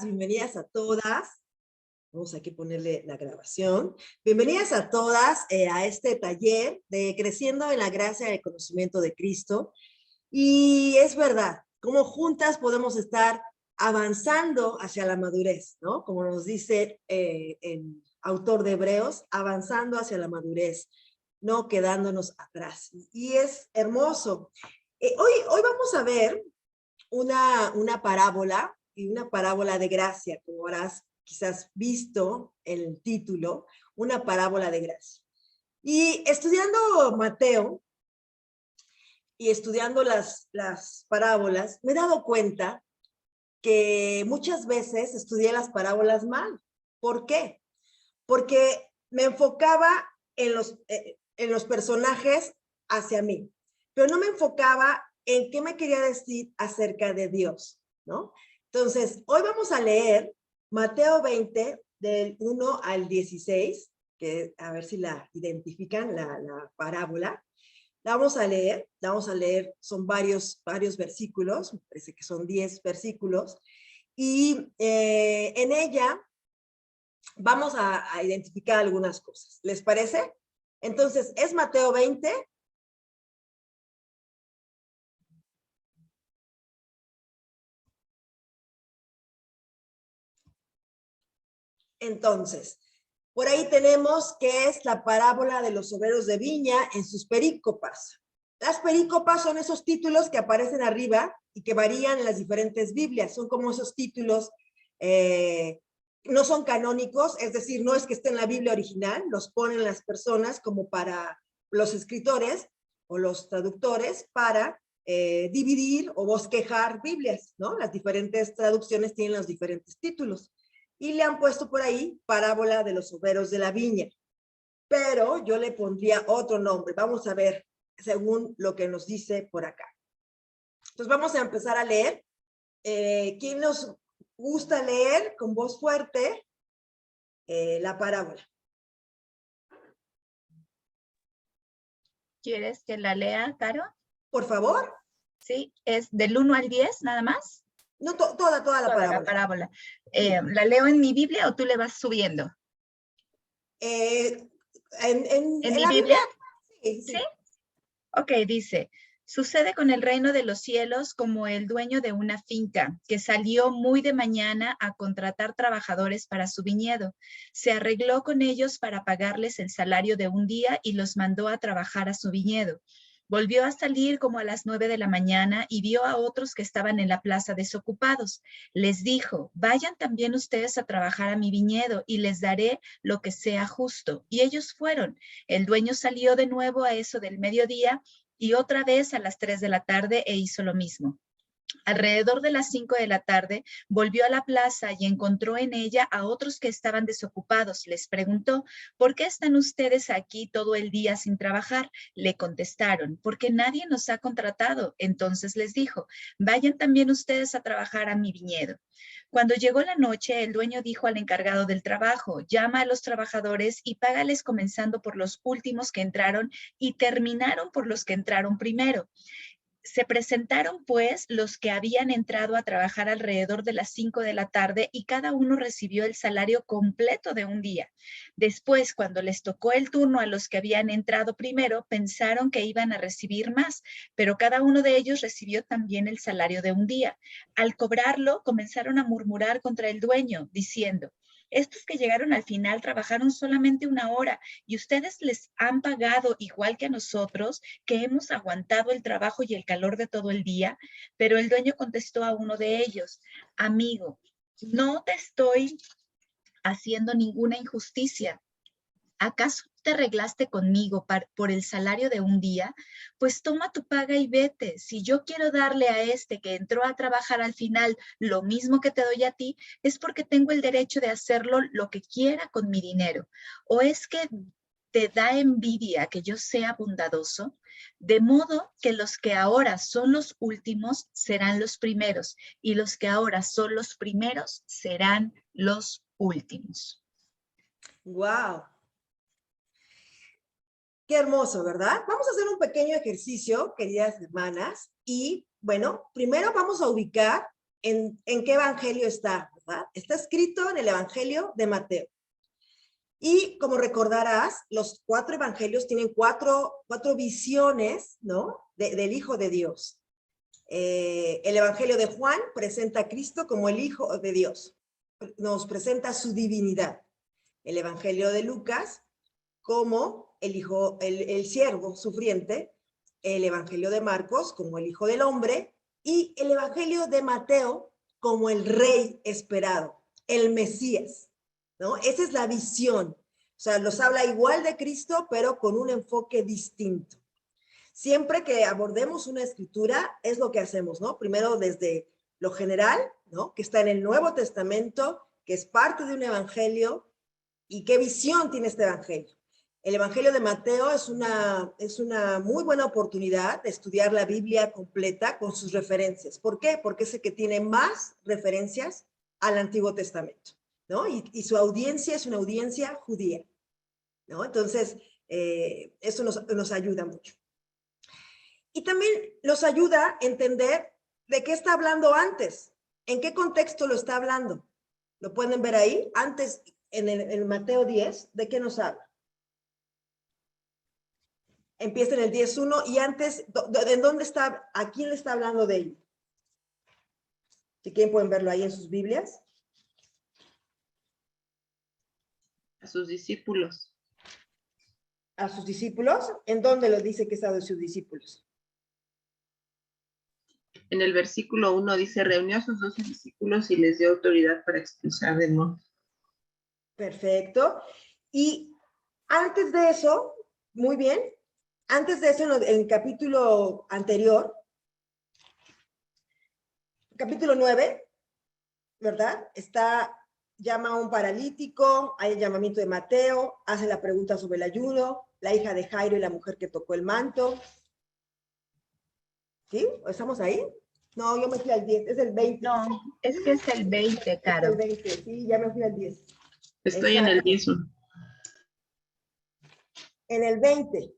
bienvenidas a todas. Vamos aquí a ponerle la grabación. Bienvenidas a todas a este taller de Creciendo en la Gracia y el Conocimiento de Cristo. Y es verdad, cómo juntas podemos estar avanzando hacia la madurez, ¿no? Como nos dice el autor de Hebreos, avanzando hacia la madurez, no quedándonos atrás. Y es hermoso. Hoy vamos a ver una parábola, y una parábola de gracia, como habrás quizás visto en el título, una parábola de gracia. Y estudiando Mateo y estudiando las parábolas, me he dado cuenta que muchas veces estudié las parábolas mal. ¿Por qué? Porque me enfocaba en los personajes hacia mí, pero no me enfocaba en qué me quería decir acerca de Dios, ¿no? Entonces, hoy vamos a leer Mateo 20, del 1 al 16, que a ver si la identifican, la parábola. La vamos a leer, son varios versículos, me parece que son 10 versículos, y en ella vamos a identificar algunas cosas. ¿Les parece? Entonces, es Mateo 20. Entonces, por ahí tenemos que es la parábola de los obreros de viña en sus perícopas. Las perícopas son esos títulos que aparecen arriba y que varían en las diferentes Biblias. Son como esos títulos, no son canónicos, es decir, no es que esté en la Biblia original, los ponen las personas como para los escritores o los traductores para dividir o bosquejar Biblias, ¿no? Las diferentes traducciones tienen los diferentes títulos. Y le han puesto por ahí parábola de los obreros de la viña. Pero yo le pondría otro nombre. Vamos a ver, según lo que nos dice por acá. Entonces vamos a empezar a leer. ¿Quién nos gusta leer con voz fuerte la parábola? ¿Quieres que la lea, Caro? Por favor. Sí, es del 1 al 10 nada más. No, toda la parábola. La parábola. ¿La leo en mi Biblia o tú le vas subiendo? ¿En mi la Biblia? Sí. ¿Sí? Ok, dice, sucede con el reino de los cielos como el dueño de una finca que salió muy de mañana a contratar trabajadores para su viñedo. Se arregló con ellos para pagarles el salario de un día y los mandó a trabajar a su viñedo. Volvió a salir como a las 9 de la mañana y vio a otros que estaban en la plaza desocupados. Les dijo, vayan también ustedes a trabajar a mi viñedo y les daré lo que sea justo. Y ellos fueron. El dueño salió de nuevo a eso del mediodía y otra vez a las 3 de la tarde e hizo lo mismo. Alrededor de las 5 de la tarde, volvió a la plaza y encontró en ella a otros que estaban desocupados. Les preguntó, ¿por qué están ustedes aquí todo el día sin trabajar? Le contestaron, porque nadie nos ha contratado. Entonces les dijo, vayan también ustedes a trabajar a mi viñedo. Cuando llegó la noche, el dueño dijo al encargado del trabajo, llama a los trabajadores y págales comenzando por los últimos que entraron y terminaron por los que entraron primero. Se presentaron, pues, los que habían entrado a trabajar alrededor de las 5 de la tarde y cada uno recibió el salario completo de un día. Después, cuando les tocó el turno a los que habían entrado primero, pensaron que iban a recibir más, pero cada uno de ellos recibió también el salario de un día. Al cobrarlo, comenzaron a murmurar contra el dueño, diciendo, estos que llegaron al final trabajaron solamente una hora y ustedes les han pagado igual que a nosotros, que hemos aguantado el trabajo y el calor de todo el día. Pero el dueño contestó a uno de ellos, amigo, no te estoy haciendo ninguna injusticia. ¿Acaso te arreglaste conmigo por el salario de un día? Pues toma tu paga y vete. Si yo quiero darle a este que entró a trabajar al final lo mismo que te doy a ti, es porque tengo el derecho de hacerlo lo que quiera con mi dinero. ¿O es que te da envidia que yo sea bondadoso? De modo que los que ahora son los últimos serán los primeros, y los que ahora son los primeros serán los últimos. ¡Wow! Qué hermoso, ¿verdad? Vamos a hacer un pequeño ejercicio, queridas hermanas, y bueno, primero vamos a ubicar en qué evangelio está, ¿verdad? Está escrito en el Evangelio de Mateo. Y como recordarás, los 4 evangelios tienen cuatro visiones, ¿no? Del Hijo de Dios. El Evangelio de Juan presenta a Cristo como el Hijo de Dios. Nos presenta su divinidad. El Evangelio de Lucas como el siervo sufriente. El Evangelio de Marcos como el Hijo del Hombre. Y el Evangelio de Mateo como el Rey esperado, el Mesías, ¿no? Esa es la visión. O sea, nos habla igual de Cristo, pero con un enfoque distinto. Siempre que abordemos una escritura, es lo que hacemos, ¿no? Primero desde lo general, ¿no? Que está en el Nuevo Testamento, que es parte de un evangelio, y qué visión tiene este evangelio. El Evangelio de Mateo es una muy buena oportunidad de estudiar la Biblia completa con sus referencias. ¿Por qué? Porque es el que tiene más referencias al Antiguo Testamento, ¿no? Y su audiencia es una audiencia judía, ¿no? Entonces, eso nos ayuda mucho. Y también nos ayuda a entender de qué está hablando antes, en qué contexto lo está hablando. ¿Lo pueden ver ahí? Antes, en Mateo 10, ¿de qué nos habla? Empieza en el 10:1 y antes, ¿en dónde está? ¿A quién le está hablando de ello? Si quieren pueden verlo ahí en sus Biblias. A sus discípulos. A sus discípulos. ¿En dónde lo dice que está de sus discípulos? En el versículo 1 dice, reunió a sus 12 discípulos y les dio autoridad para expulsar demonios. Perfecto. Y antes de eso, muy bien, antes de eso, en el capítulo anterior, capítulo 9, ¿verdad? Llama a un paralítico, hay el llamamiento de Mateo, hace la pregunta sobre el ayuno, la hija de Jairo y la mujer que tocó el manto. ¿Sí? ¿Estamos ahí? No, yo me fui al 10, es el 20. No, es que es el 20, Caro. Es el 20, sí, ya me fui al 10. Estoy en el 10. En el 20.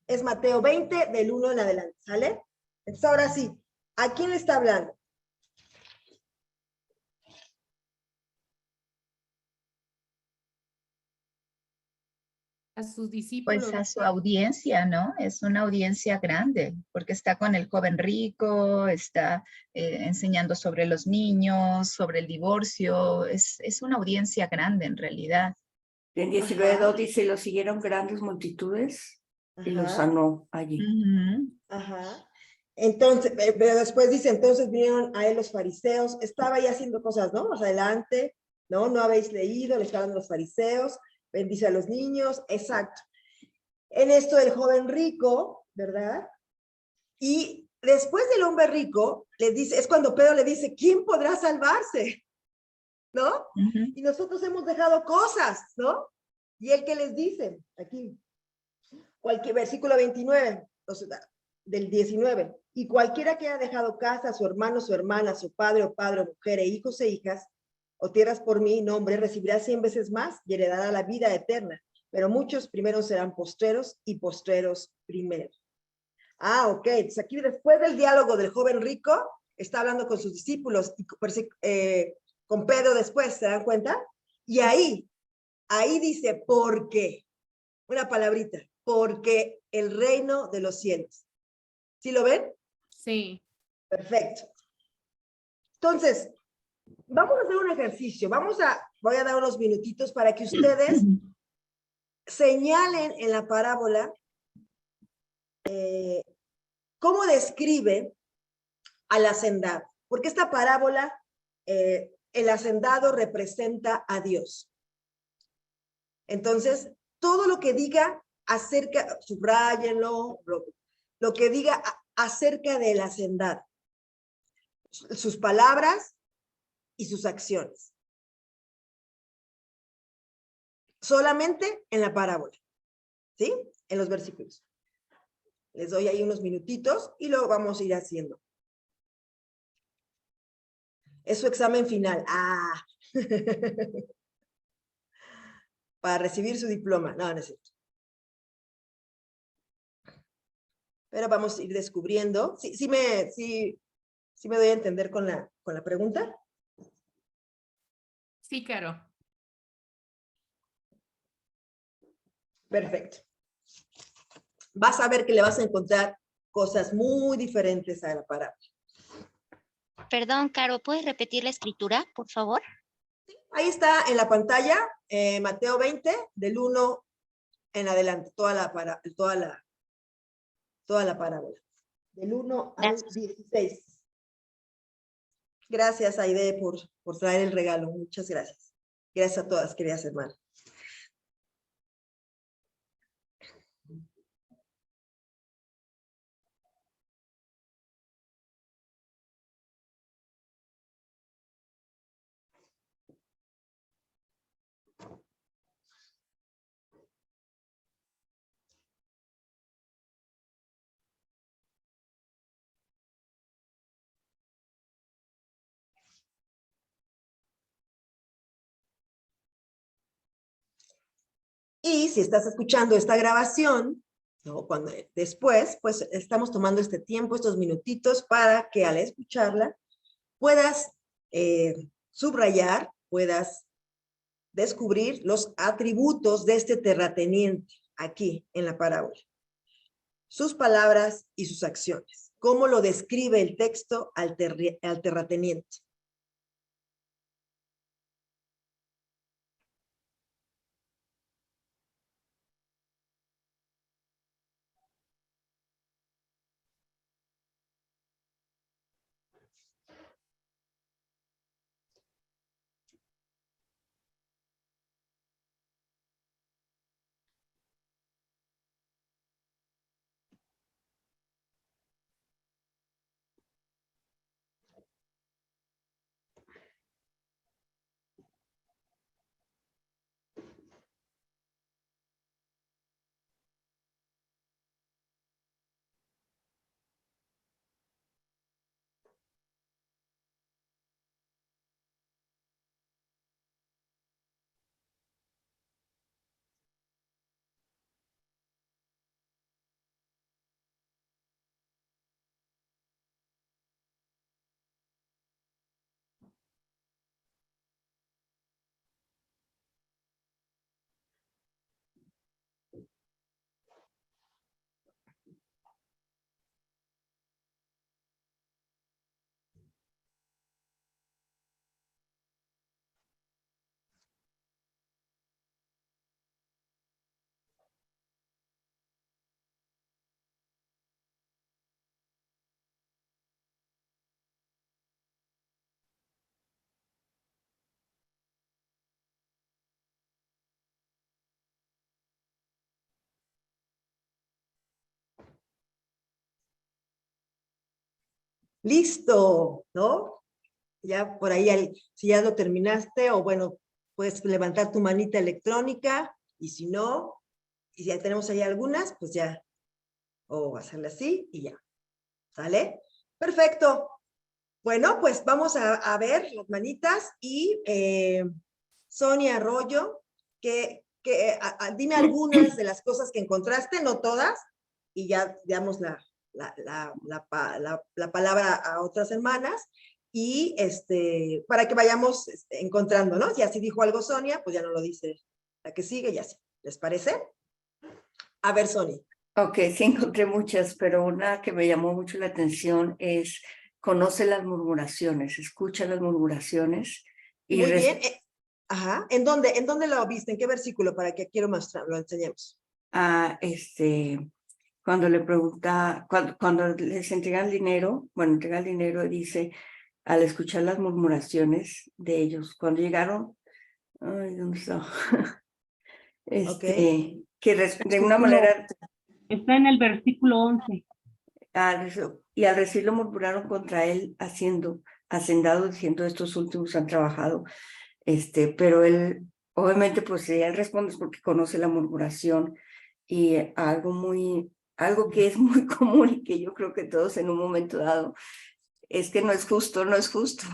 Es Mateo 20, del 1 en adelante, ¿sale? Entonces, ahora sí, ¿a quién le está hablando? A sus discípulos. Pues a su audiencia, ¿no? Es una audiencia grande, porque está con el joven rico, está enseñando sobre los niños, sobre el divorcio, es una audiencia grande en realidad. En 19:2 dice, lo siguieron grandes multitudes y los sanó allí. Ajá. Entonces, pero después dice, entonces vinieron a él los fariseos, estaba ahí haciendo cosas, ¿no? Más adelante, ¿no? No habéis leído, le estaban los fariseos, bendice a los niños, exacto. En esto del joven rico, ¿verdad? Y después del hombre rico, le dice, es cuando Pedro le dice, ¿quién podrá salvarse? ¿No? Y nosotros hemos dejado cosas, ¿no? Y él que les dice, aquí, cualquier versículo 29, o sea, del 19, y cualquiera que haya dejado casa, su hermano, su hermana, su padre o mujer, e hijos e hijas, o tierras por mi nombre, recibirá 100 veces más y heredará la vida eterna. Pero muchos primeros serán postreros y postreros primeros. Ah, ok. Entonces aquí después del diálogo del joven rico, está hablando con sus discípulos y con Pedro después, ¿se dan cuenta? Y ahí dice, ¿por qué? Una palabrita, porque el reino de los cielos. ¿Sí lo ven? Sí. Perfecto. Entonces, vamos a hacer un ejercicio. Voy a dar unos minutitos para que ustedes señalen en la parábola cómo describe al hacendado. Porque esta parábola, el hacendado representa a Dios. Entonces, todo lo que diga acerca, subrayenlo, lo que diga acerca del hacendado, sus palabras y sus acciones. Solamente en la parábola, ¿sí? En los versículos. Les doy ahí unos minutitos y lo vamos a ir haciendo. Es su examen final. Ah. Para recibir su diploma. No, no es cierto. Pero vamos a ir descubriendo. Sí me doy a entender con la pregunta. Sí, Caro. Perfecto. Vas a ver que le vas a encontrar cosas muy diferentes a la parábola. Perdón, Caro, ¿puedes repetir la escritura, por favor? Ahí está en la pantalla, Mateo 20, del 1 en adelante, toda la parábola. Del 1 al Gracias. 16. Gracias, Aide, por traer el regalo. Muchas gracias. Gracias a todas, queridas hermanas. Y si estás escuchando esta grabación, ¿no? Cuando después, pues estamos tomando este tiempo, estos minutitos, para que al escucharla puedas subrayar, puedas descubrir los atributos de este terrateniente aquí en la parábola. Sus palabras y sus acciones. ¿Cómo lo describe el texto al terrateniente? Listo, ¿no? Ya por ahí, si ya lo terminaste, o bueno, puedes levantar tu manita electrónica, y si no, y ya tenemos ahí algunas, pues ya, o hacerle así, y ya, ¿sale? Perfecto. Bueno, pues vamos a ver las manitas, y Sonia Arroyo, dime algunas de las cosas que encontraste, no todas, y ya damos la palabra a otras hermanas, y para que vayamos encontrando, ¿no? Si así dijo algo Sonia, pues ya no lo dice la que sigue, y así. ¿Les parece? A ver, Sonia. Ok, sí encontré muchas, pero una que me llamó mucho la atención es: conoce las murmuraciones, escucha las murmuraciones y Muy bien. Ajá. ¿En dónde lo viste? ¿En qué versículo? Para que quiero mostrarlo, lo enseñemos. Cuando le pregunta, cuando les entregan dinero, bueno, entrega el dinero, dice, al escuchar las murmuraciones de ellos, cuando llegaron, ay, ¿dónde está? Okay. Que de una manera... Está en el versículo 11. Y al recibirlo murmuraron contra él, hacendado, diciendo, estos últimos han trabajado. Pero él, obviamente, pues si él responde es porque conoce la murmuración, y algo que es muy común y que yo creo que todos en un momento dado, es que no es justo, no es justo.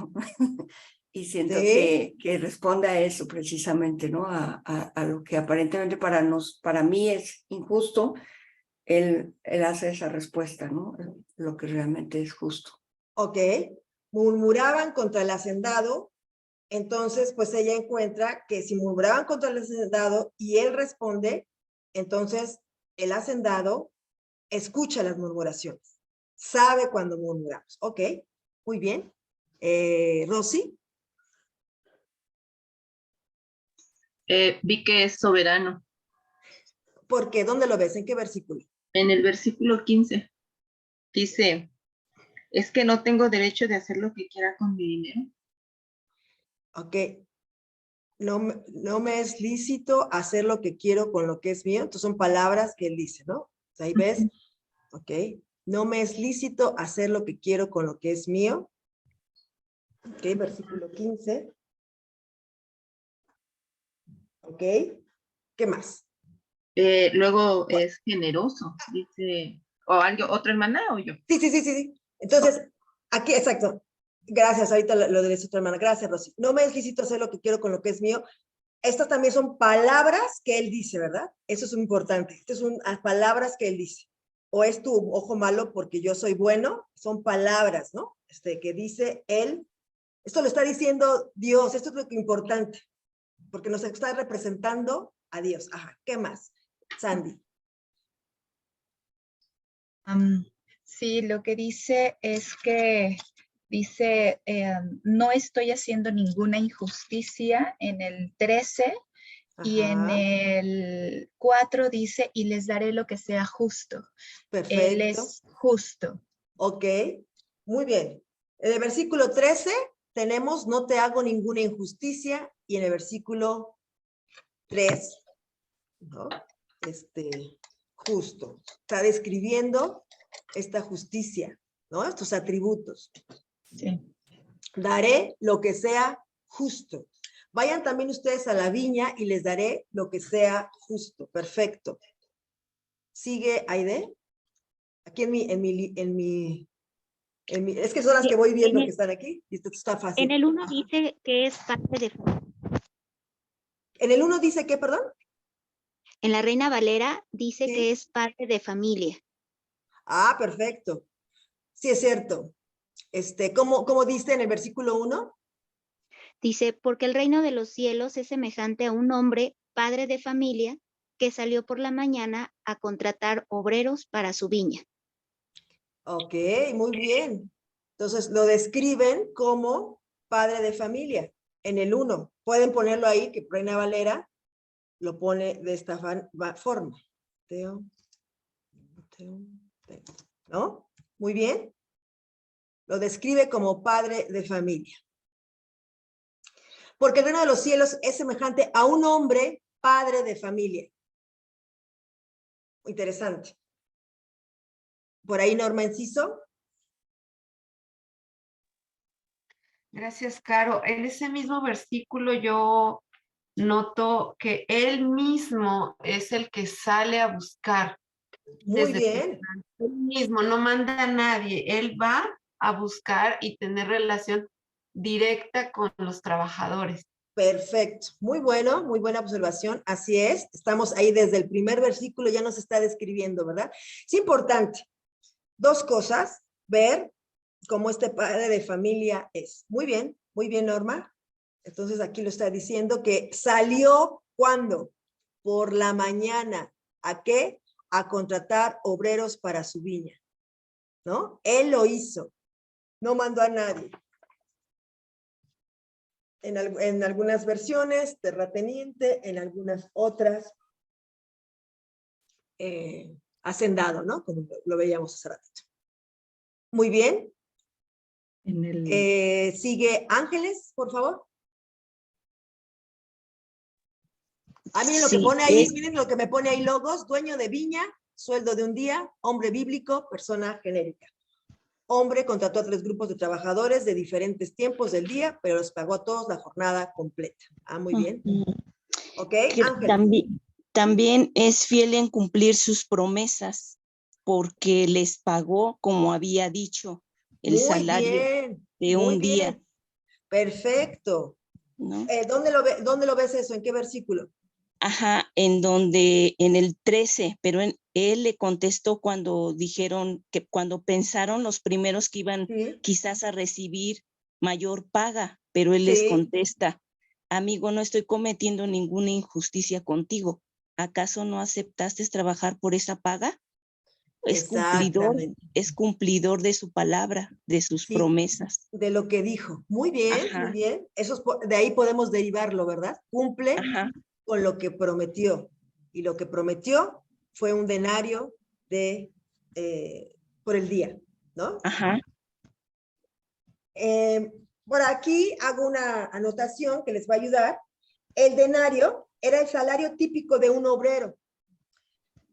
Y siento Sí. que responde a eso precisamente, ¿no? A lo que aparentemente para mí es injusto. Él hace esa respuesta, ¿no? Lo que realmente es justo. Ok. Murmuraban contra el hacendado Entonces, pues ella encuentra que si murmuraban contra el hacendado y él responde, entonces el hacendado escucha las murmuraciones, sabe cuando murmuramos. Ok, muy bien. Rosy. Vi que es soberano. ¿Por qué? ¿Dónde lo ves? ¿En qué versículo? En el versículo 15 dice, ¿es que no tengo derecho de hacer lo que quiera con mi dinero? Ok. No me es lícito hacer lo que quiero con lo que es mío. Entonces son palabras que él dice, ¿no? O sea, ahí ves, ok. No me es lícito hacer lo que quiero con lo que es mío. Ok, versículo 15. Ok. ¿Qué más? Luego es generoso, dice, o algo, otra hermana o yo. Sí. Entonces, aquí, exacto. Gracias, ahorita lo de esa otra hermana. Gracias, Rosy. No me es lícito hacer lo que quiero con lo que es mío. Estas también son palabras que él dice, ¿verdad? Eso es importante. Estas son palabras que él dice. O es tu ojo malo porque yo soy bueno. Son palabras, ¿no? Que dice él. Esto lo está diciendo Dios. Esto es lo importante. Porque nos está representando a Dios. Ajá. ¿Qué más? Sandy. Sí, lo que dice es que dice, no estoy haciendo ninguna injusticia en el 13. Y en Ajá. el 4 dice, y les daré lo que sea justo. Perfecto. Él es justo. Ok, muy bien. En el versículo 13 tenemos, no te hago ninguna injusticia, y en el versículo 3, ¿no? Justo. Está describiendo esta justicia, ¿no? Estos atributos. Sí. Daré lo que sea justo. Vayan también ustedes a la viña y les daré lo que sea justo. Perfecto. ¿Sigue Aide? Aquí es que son las Sí, que voy viendo en que están aquí, y esto está en fácil. el 1 Ajá. dice que es parte de familia. En el 1 dice ¿qué, perdón? En la Reina Valera dice Sí. que es parte de familia. Ah, perfecto. Sí, es cierto. ¿Cómo dice en el versículo 1? Dice, porque el reino de los cielos es semejante a un hombre, padre de familia, que salió por la mañana a contratar obreros para su viña. Ok, muy bien. Entonces, lo describen como padre de familia en el 1. Pueden ponerlo ahí, que Reina Valera lo pone de esta forma. Teo, ¿no? Muy bien. Lo describe como padre de familia. Porque el reino de los cielos es semejante a un hombre padre de familia. Interesante. Por ahí, Norma Enciso. Gracias, Caro. En ese mismo versículo yo noto que él mismo es el que sale a buscar. Muy Desde bien. él mismo, no manda a nadie. Él va a buscar y tener relación directa con los trabajadores. Perfecto. Muy bueno, muy buena observación. Así es. Estamos ahí desde el primer versículo, ya nos está describiendo, ¿verdad? Es importante. Dos cosas. Ver cómo este padre de familia es. Muy bien, Norma. Entonces aquí lo está diciendo que salió, ¿cuándo? Por la mañana. ¿A qué? A contratar obreros para su viña, ¿no? Él lo hizo. No mandó a nadie. En algunas versiones, terrateniente, en algunas otras, hacendado, ¿no? Como lo veíamos hace ratito. Muy bien. Sigue Ángeles, por favor. Miren lo que pone ahí, miren lo que me pone ahí logos: dueño de viña, sueldo de un día, hombre bíblico, persona genérica. Hombre contrató a 3 grupos de trabajadores de diferentes tiempos del día, pero los pagó a todos la jornada completa. Muy bien. Ok, Ángel. También es fiel en cumplir sus promesas, porque les pagó, como había dicho, el salario de un día. Perfecto. ¿No? ¿Dónde lo ves eso? ¿En qué versículo? Ajá, en el 13, pero él le contestó cuando dijeron cuando pensaron los primeros que iban quizás a recibir mayor paga, pero él les Sí. contesta, amigo, no estoy cometiendo ninguna injusticia contigo. ¿Acaso no aceptaste trabajar por esa paga? Exactamente. Es cumplidor de su palabra, de sus Sí, promesas. de lo que dijo. Muy bien, muy Ajá, bien. De ahí podemos derivarlo, ¿verdad? Cumple ajá, con lo que prometió. Y lo que prometió fue un denario de, por el día, ¿no? ajá. Por aquí hago una anotación que les va a ayudar. El denario era el salario típico de un obrero.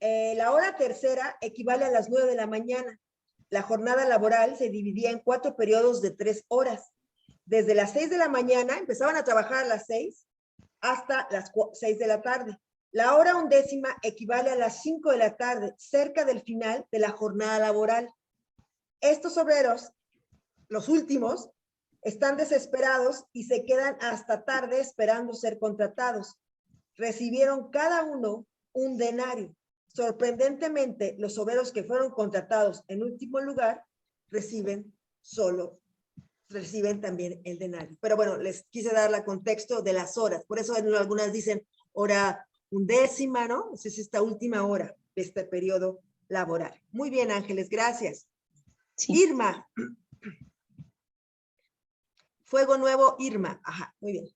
La hora tercera equivale a las 9 de la mañana. La jornada laboral se dividía en 4 periodos de 3 horas. Desde las 6 de la mañana, empezaban a trabajar a las 6 hasta las 6 de la tarde. La hora undécima equivale a las 5 de la tarde, cerca del final de la jornada laboral. Estos obreros, los últimos, están desesperados y se quedan hasta tarde esperando ser contratados. Recibieron cada uno un denario. Sorprendentemente, los obreros que fueron contratados en último lugar reciben también el denario. Pero bueno, les quise dar el contexto de las horas. Por eso algunas dicen hora undécima, ¿no? Esa es esta última hora de este periodo laboral. Muy bien, Ángeles, gracias. Sí. Irma. Fuego Nuevo, Irma. Ajá, muy bien.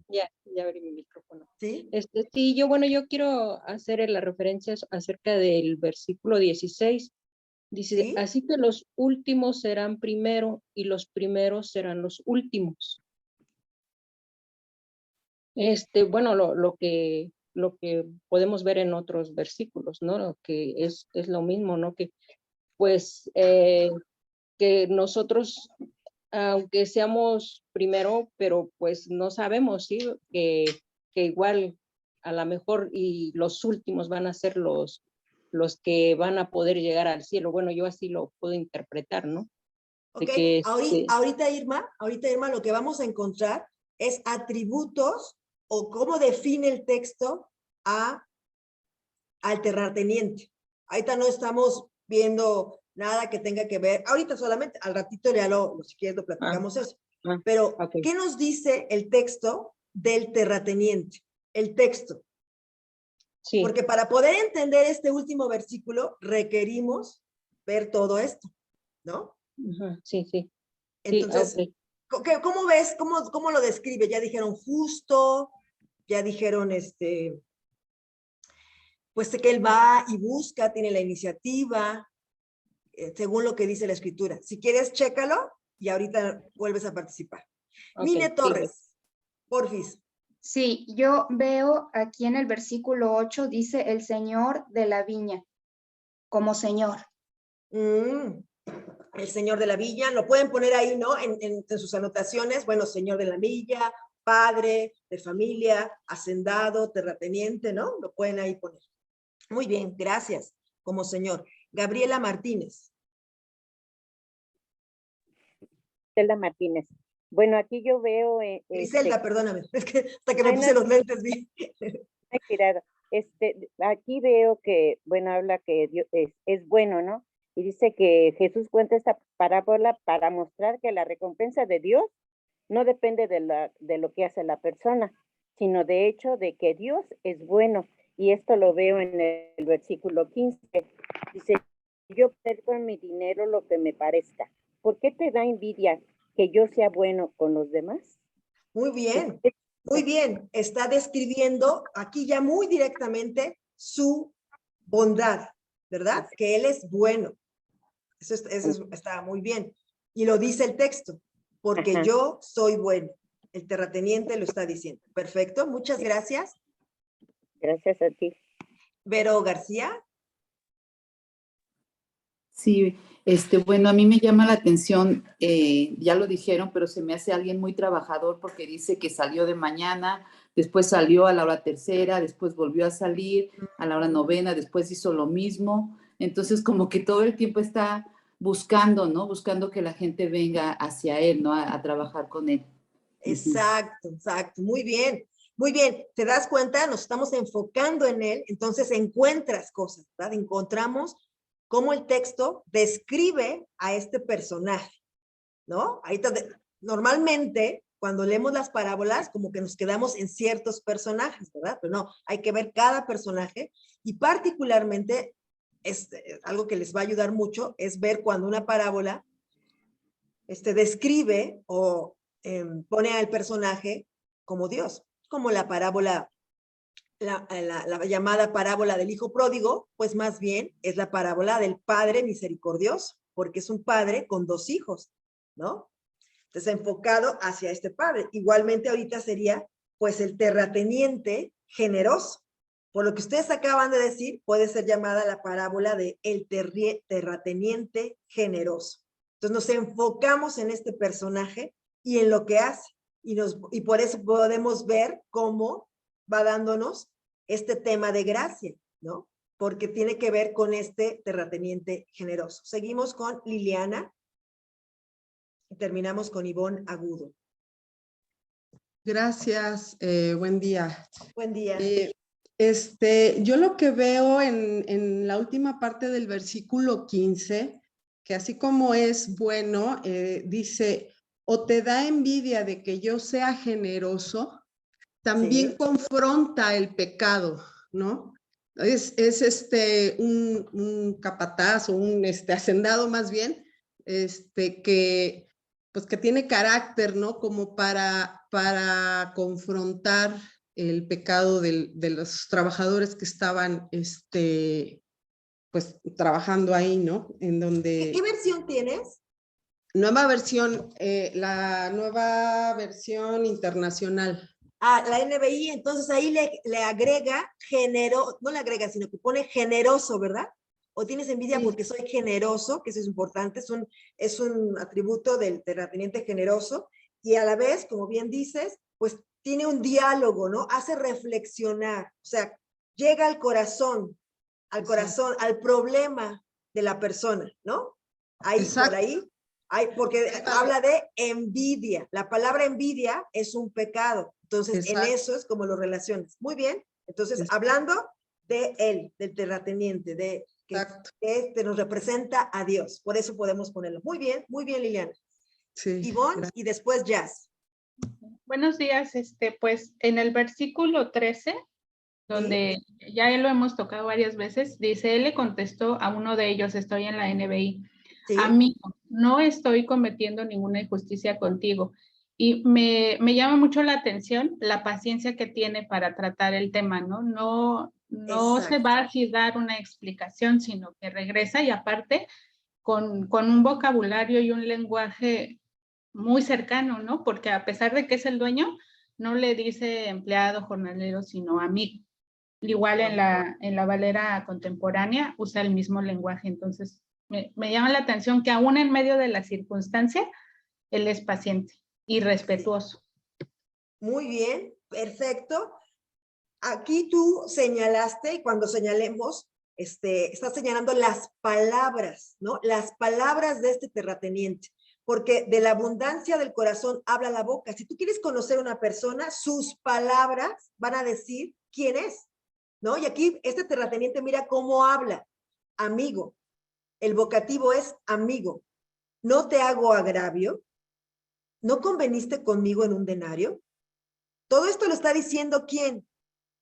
Ya abrí mi micrófono. ¿Sí? Sí, yo quiero hacer la referencia acerca del versículo 16. Dice, ¿Sí? así que los últimos serán primero y los primeros serán los últimos. Lo que podemos ver en otros versículos, ¿no? Que es lo mismo, ¿no? Que pues que nosotros, aunque seamos primero, pero pues no sabemos, ¿sí? Que igual a lo mejor y los últimos van a ser los que van a poder llegar al cielo. Bueno, yo así lo puedo interpretar, ¿no? Ok, Que ahorita Irma, lo que vamos a encontrar es atributos o cómo define el texto al terrateniente. Ahorita no estamos viendo nada que tenga que ver, ahorita solamente, al ratito ya si quieres lo platicamos eso. Pero, okay. ¿qué nos dice el texto del terrateniente? El texto. Sí. Porque para poder entender este último versículo, requerimos ver todo esto, ¿no? Sí, sí. Entonces, sí, okay. ¿Cómo ves? ¿Cómo lo describe? Ya dijeron justo, ya dijeron pues que él va y busca, tiene la iniciativa, según lo que dice la escritura. Si quieres, chécalo y ahorita vuelves a participar. Okay, Mine Torres, porfis. Sí, yo veo aquí en el versículo 8, dice el Señor de la viña, como Señor. El Señor de la Villa, lo pueden poner ahí, ¿no? En sus anotaciones, bueno, Señor de la Villa, padre de familia, hacendado, terrateniente, ¿no? Lo pueden ahí poner. Muy bien, gracias, como Señor. Gabriela Martínez. Griselda Martínez. Bueno, aquí yo veo... Griselda, perdóname, es que hasta que me puse los lentes vi. Cuidado. Aquí veo que, bueno, habla que Dios es bueno, ¿no? Y dice que Jesús cuenta esta parábola para mostrar que la recompensa de Dios no depende de lo que hace la persona, sino de hecho de que Dios es bueno. Y esto lo veo en el versículo 15. Dice, yo puedo con mi dinero lo que me parezca. ¿Por qué te da envidia que yo sea bueno con los demás? Muy bien, muy bien. Está describiendo aquí ya muy directamente su bondad, ¿verdad? Que Él es bueno. Eso está muy bien. Y lo dice el texto, porque yo soy bueno. El terrateniente lo está diciendo. Perfecto, muchas gracias. Gracias a ti. Vero García. Sí, bueno, a mí me llama la atención, ya lo dijeron, pero se me hace alguien muy trabajador porque dice que salió de mañana, después salió a la hora tercera, después volvió a salir a la hora novena, después hizo lo mismo. Entonces, como que todo el tiempo está buscando, ¿no? Buscando que la gente venga hacia él, ¿no? A trabajar con él. Exacto, exacto. Muy bien, muy bien. ¿Te das cuenta? Nos estamos enfocando en él, entonces encuentras cosas, ¿verdad? Encontramos cómo el texto describe a este personaje, ¿no? Normalmente, cuando leemos las parábolas, como que nos quedamos en ciertos personajes, ¿verdad? Pero no, hay que ver cada personaje y particularmente, algo que les va a ayudar mucho, es ver cuando una parábola describe o pone al personaje como Dios, como la parábola, la llamada parábola del hijo pródigo, pues más bien es la parábola del padre misericordioso, porque es un padre con 2 hijos, ¿no? Entonces, enfocado hacia este padre. Igualmente ahorita sería, pues, el terrateniente generoso. Por lo que ustedes acaban de decir, puede ser llamada la parábola de el terrateniente generoso. Entonces, nos enfocamos en este personaje y en lo que hace. Y por eso podemos ver cómo va dándonos este tema de gracia, ¿no? Porque tiene que ver con este terrateniente generoso. Seguimos con Liliana. Y terminamos con Ivonne Agudo. Gracias, buen día. Buen día. Yo lo que veo en la última parte del versículo 15, que así como es bueno, dice, o te da envidia de que yo sea generoso, también Sí. confronta el pecado, ¿no? Es un capataz o un hacendado más bien, que tiene carácter, ¿no? Como para confrontar el pecado de los trabajadores que estaban, pues, trabajando ahí, ¿no? En donde... ¿Qué versión tienes? Nueva versión, la nueva versión internacional. La NBI, entonces ahí le agrega no le agrega, sino que pone generoso, ¿verdad? O tienes envidia Sí. porque soy generoso, que eso es importante, es un atributo del terrateniente generoso, y a la vez, como bien dices, pues tiene un diálogo, ¿no? Hace reflexionar, o sea, llega al corazón, al problema de la persona, ¿no? Ahí, Exacto. por ahí, porque habla de envidia. La palabra envidia es un pecado. Entonces, Exacto. en eso es como lo relacionas. Muy bien. Entonces, hablando de él, del terrateniente, de que nos representa a Dios. Por eso podemos ponerlo. Muy bien, Liliana. Sí. Ivonne, Gracias. y después Jazz. Buenos días, pues en el versículo 13, donde ya lo hemos tocado varias veces, dice, él le contestó a uno de ellos, estoy en la NBI, ¿Sí? Amigo, no estoy cometiendo ninguna injusticia contigo. Y me llama mucho la atención la paciencia que tiene para tratar el tema, ¿no? No se va a dar una explicación, sino que regresa y aparte con un vocabulario y un lenguaje muy cercano, ¿no? Porque a pesar de que es el dueño, no le dice empleado, jornalero, sino amigo. Igual en la Valera contemporánea usa el mismo lenguaje, entonces me llama la atención que aún en medio de la circunstancia, él es paciente y respetuoso. Muy bien, perfecto. Aquí tú señalaste, y cuando señalemos, estás señalando las palabras, ¿no? Las palabras de este terrateniente, porque de la abundancia del corazón habla la boca. Si tú quieres conocer a una persona, sus palabras van a decir quién es, ¿no? Y aquí este terrateniente mira cómo habla, amigo. El vocativo es amigo. No te hago agravio. ¿No conveniste conmigo en un denario? Todo esto lo está diciendo ¿quién?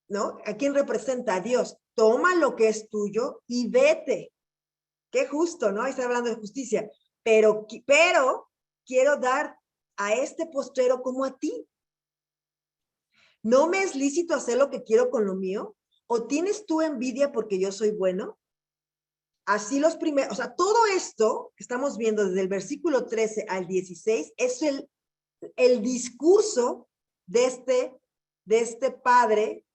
¿No? ¿A quién representa? A Dios. Toma lo que es tuyo y vete. Qué justo, ¿no? Ahí está hablando de justicia. Pero quiero dar a este postrero como a ti. ¿No me es lícito hacer lo que quiero con lo mío? ¿O tienes tú envidia porque yo soy bueno? Así los primeros, o sea, todo esto que estamos viendo desde el versículo 13 al 16 es el discurso de este padre,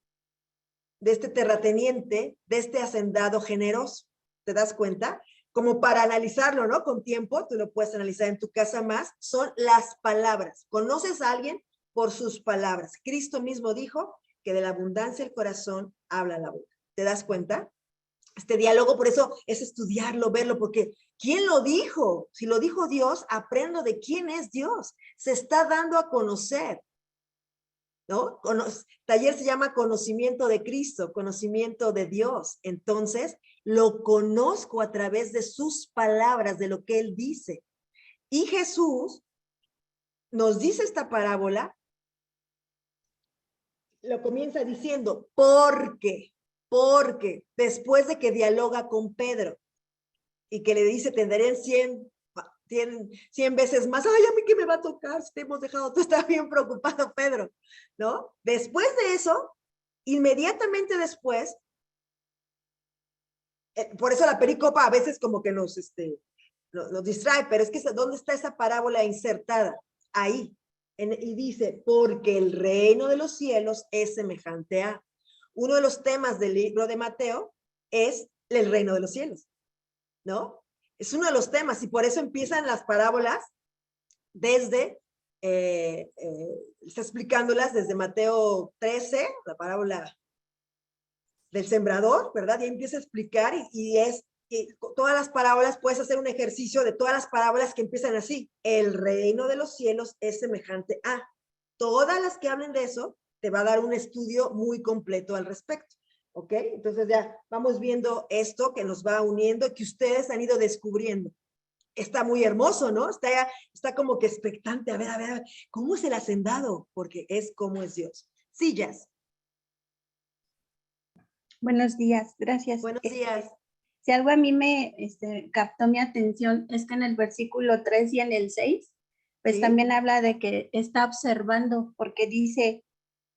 de este terrateniente, de este hacendado generoso. ¿Te das cuenta? Como para analizarlo, ¿no? Con tiempo, tú lo puedes analizar en tu casa más, son las palabras. Conoces a alguien por sus palabras. Cristo mismo dijo que de la abundancia del corazón habla la boca. ¿Te das cuenta? Este diálogo, por eso es estudiarlo, verlo, porque ¿quién lo dijo? Si lo dijo Dios, aprendo de quién es Dios. Se está dando a conocer, ¿no? Taller se llama conocimiento de Cristo, conocimiento de Dios. Entonces, lo conozco a través de sus palabras, de lo que él dice. Y Jesús nos dice esta parábola, lo comienza diciendo, porque después de que dialoga con Pedro y que le dice, te daré 100 veces más, ay, a mí qué me va a tocar, si te hemos dejado, tú estás bien preocupado, Pedro, ¿no? Después de eso, inmediatamente después, por eso la pericopa a veces como que nos distrae, pero es que ¿dónde está esa parábola insertada? Ahí. Y dice, porque el reino de los cielos es semejante a. Uno de los temas del libro de Mateo es el reino de los cielos, ¿no? Es uno de los temas y por eso empiezan las parábolas desde, está explicándolas desde Mateo 13, la parábola del sembrador, ¿verdad? Y ahí empieza a explicar y todas las parábolas, puedes hacer un ejercicio de todas las parábolas que empiezan así. El reino de los cielos es semejante a. Todas las que hablen de eso, te va a dar un estudio muy completo al respecto. ¿Ok? Entonces ya vamos viendo esto que nos va uniendo, que ustedes han ido descubriendo. Está muy hermoso, ¿no? Está como que expectante. A ver, ¿cómo es el hacendado? Porque es como es Dios. Sillas. Buenos días, gracias. Buenos días. Si algo a mí me captó mi atención es que en el versículo 3 y en el 6, pues ¿Sí? también habla de que está observando, porque dice,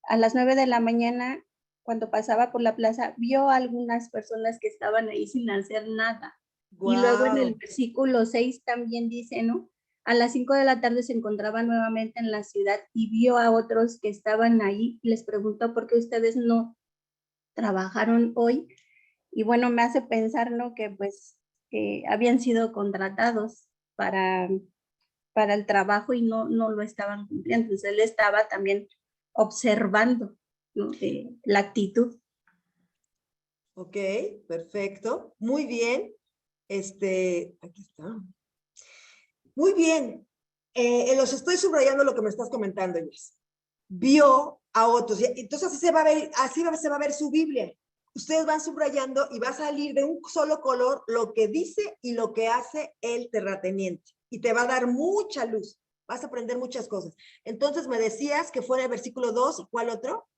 a las 9 de la mañana, cuando pasaba por la plaza, vio a algunas personas que estaban ahí sin hacer nada. Wow. Y luego en el versículo 6 también dice, ¿no? A las 5 de la tarde se encontraba nuevamente en la ciudad y vio a otros que estaban ahí y les preguntó por qué ustedes no trabajaron hoy. Y bueno, me hace pensar, ¿no? Que pues habían sido contratados para el trabajo y no lo estaban cumpliendo. Entonces él estaba también observando, ¿no? La actitud. Ok, perfecto. Muy bien. Aquí está. Muy bien. Los estoy subrayando lo que me estás comentando, Inés. Vio a otros. Entonces así se va a ver su Biblia. Ustedes van subrayando y va a salir de un solo color lo que dice y lo que hace el terrateniente. Y te va a dar mucha luz. Vas a aprender muchas cosas. Entonces me decías que fue en el versículo 2, ¿y cuál otro?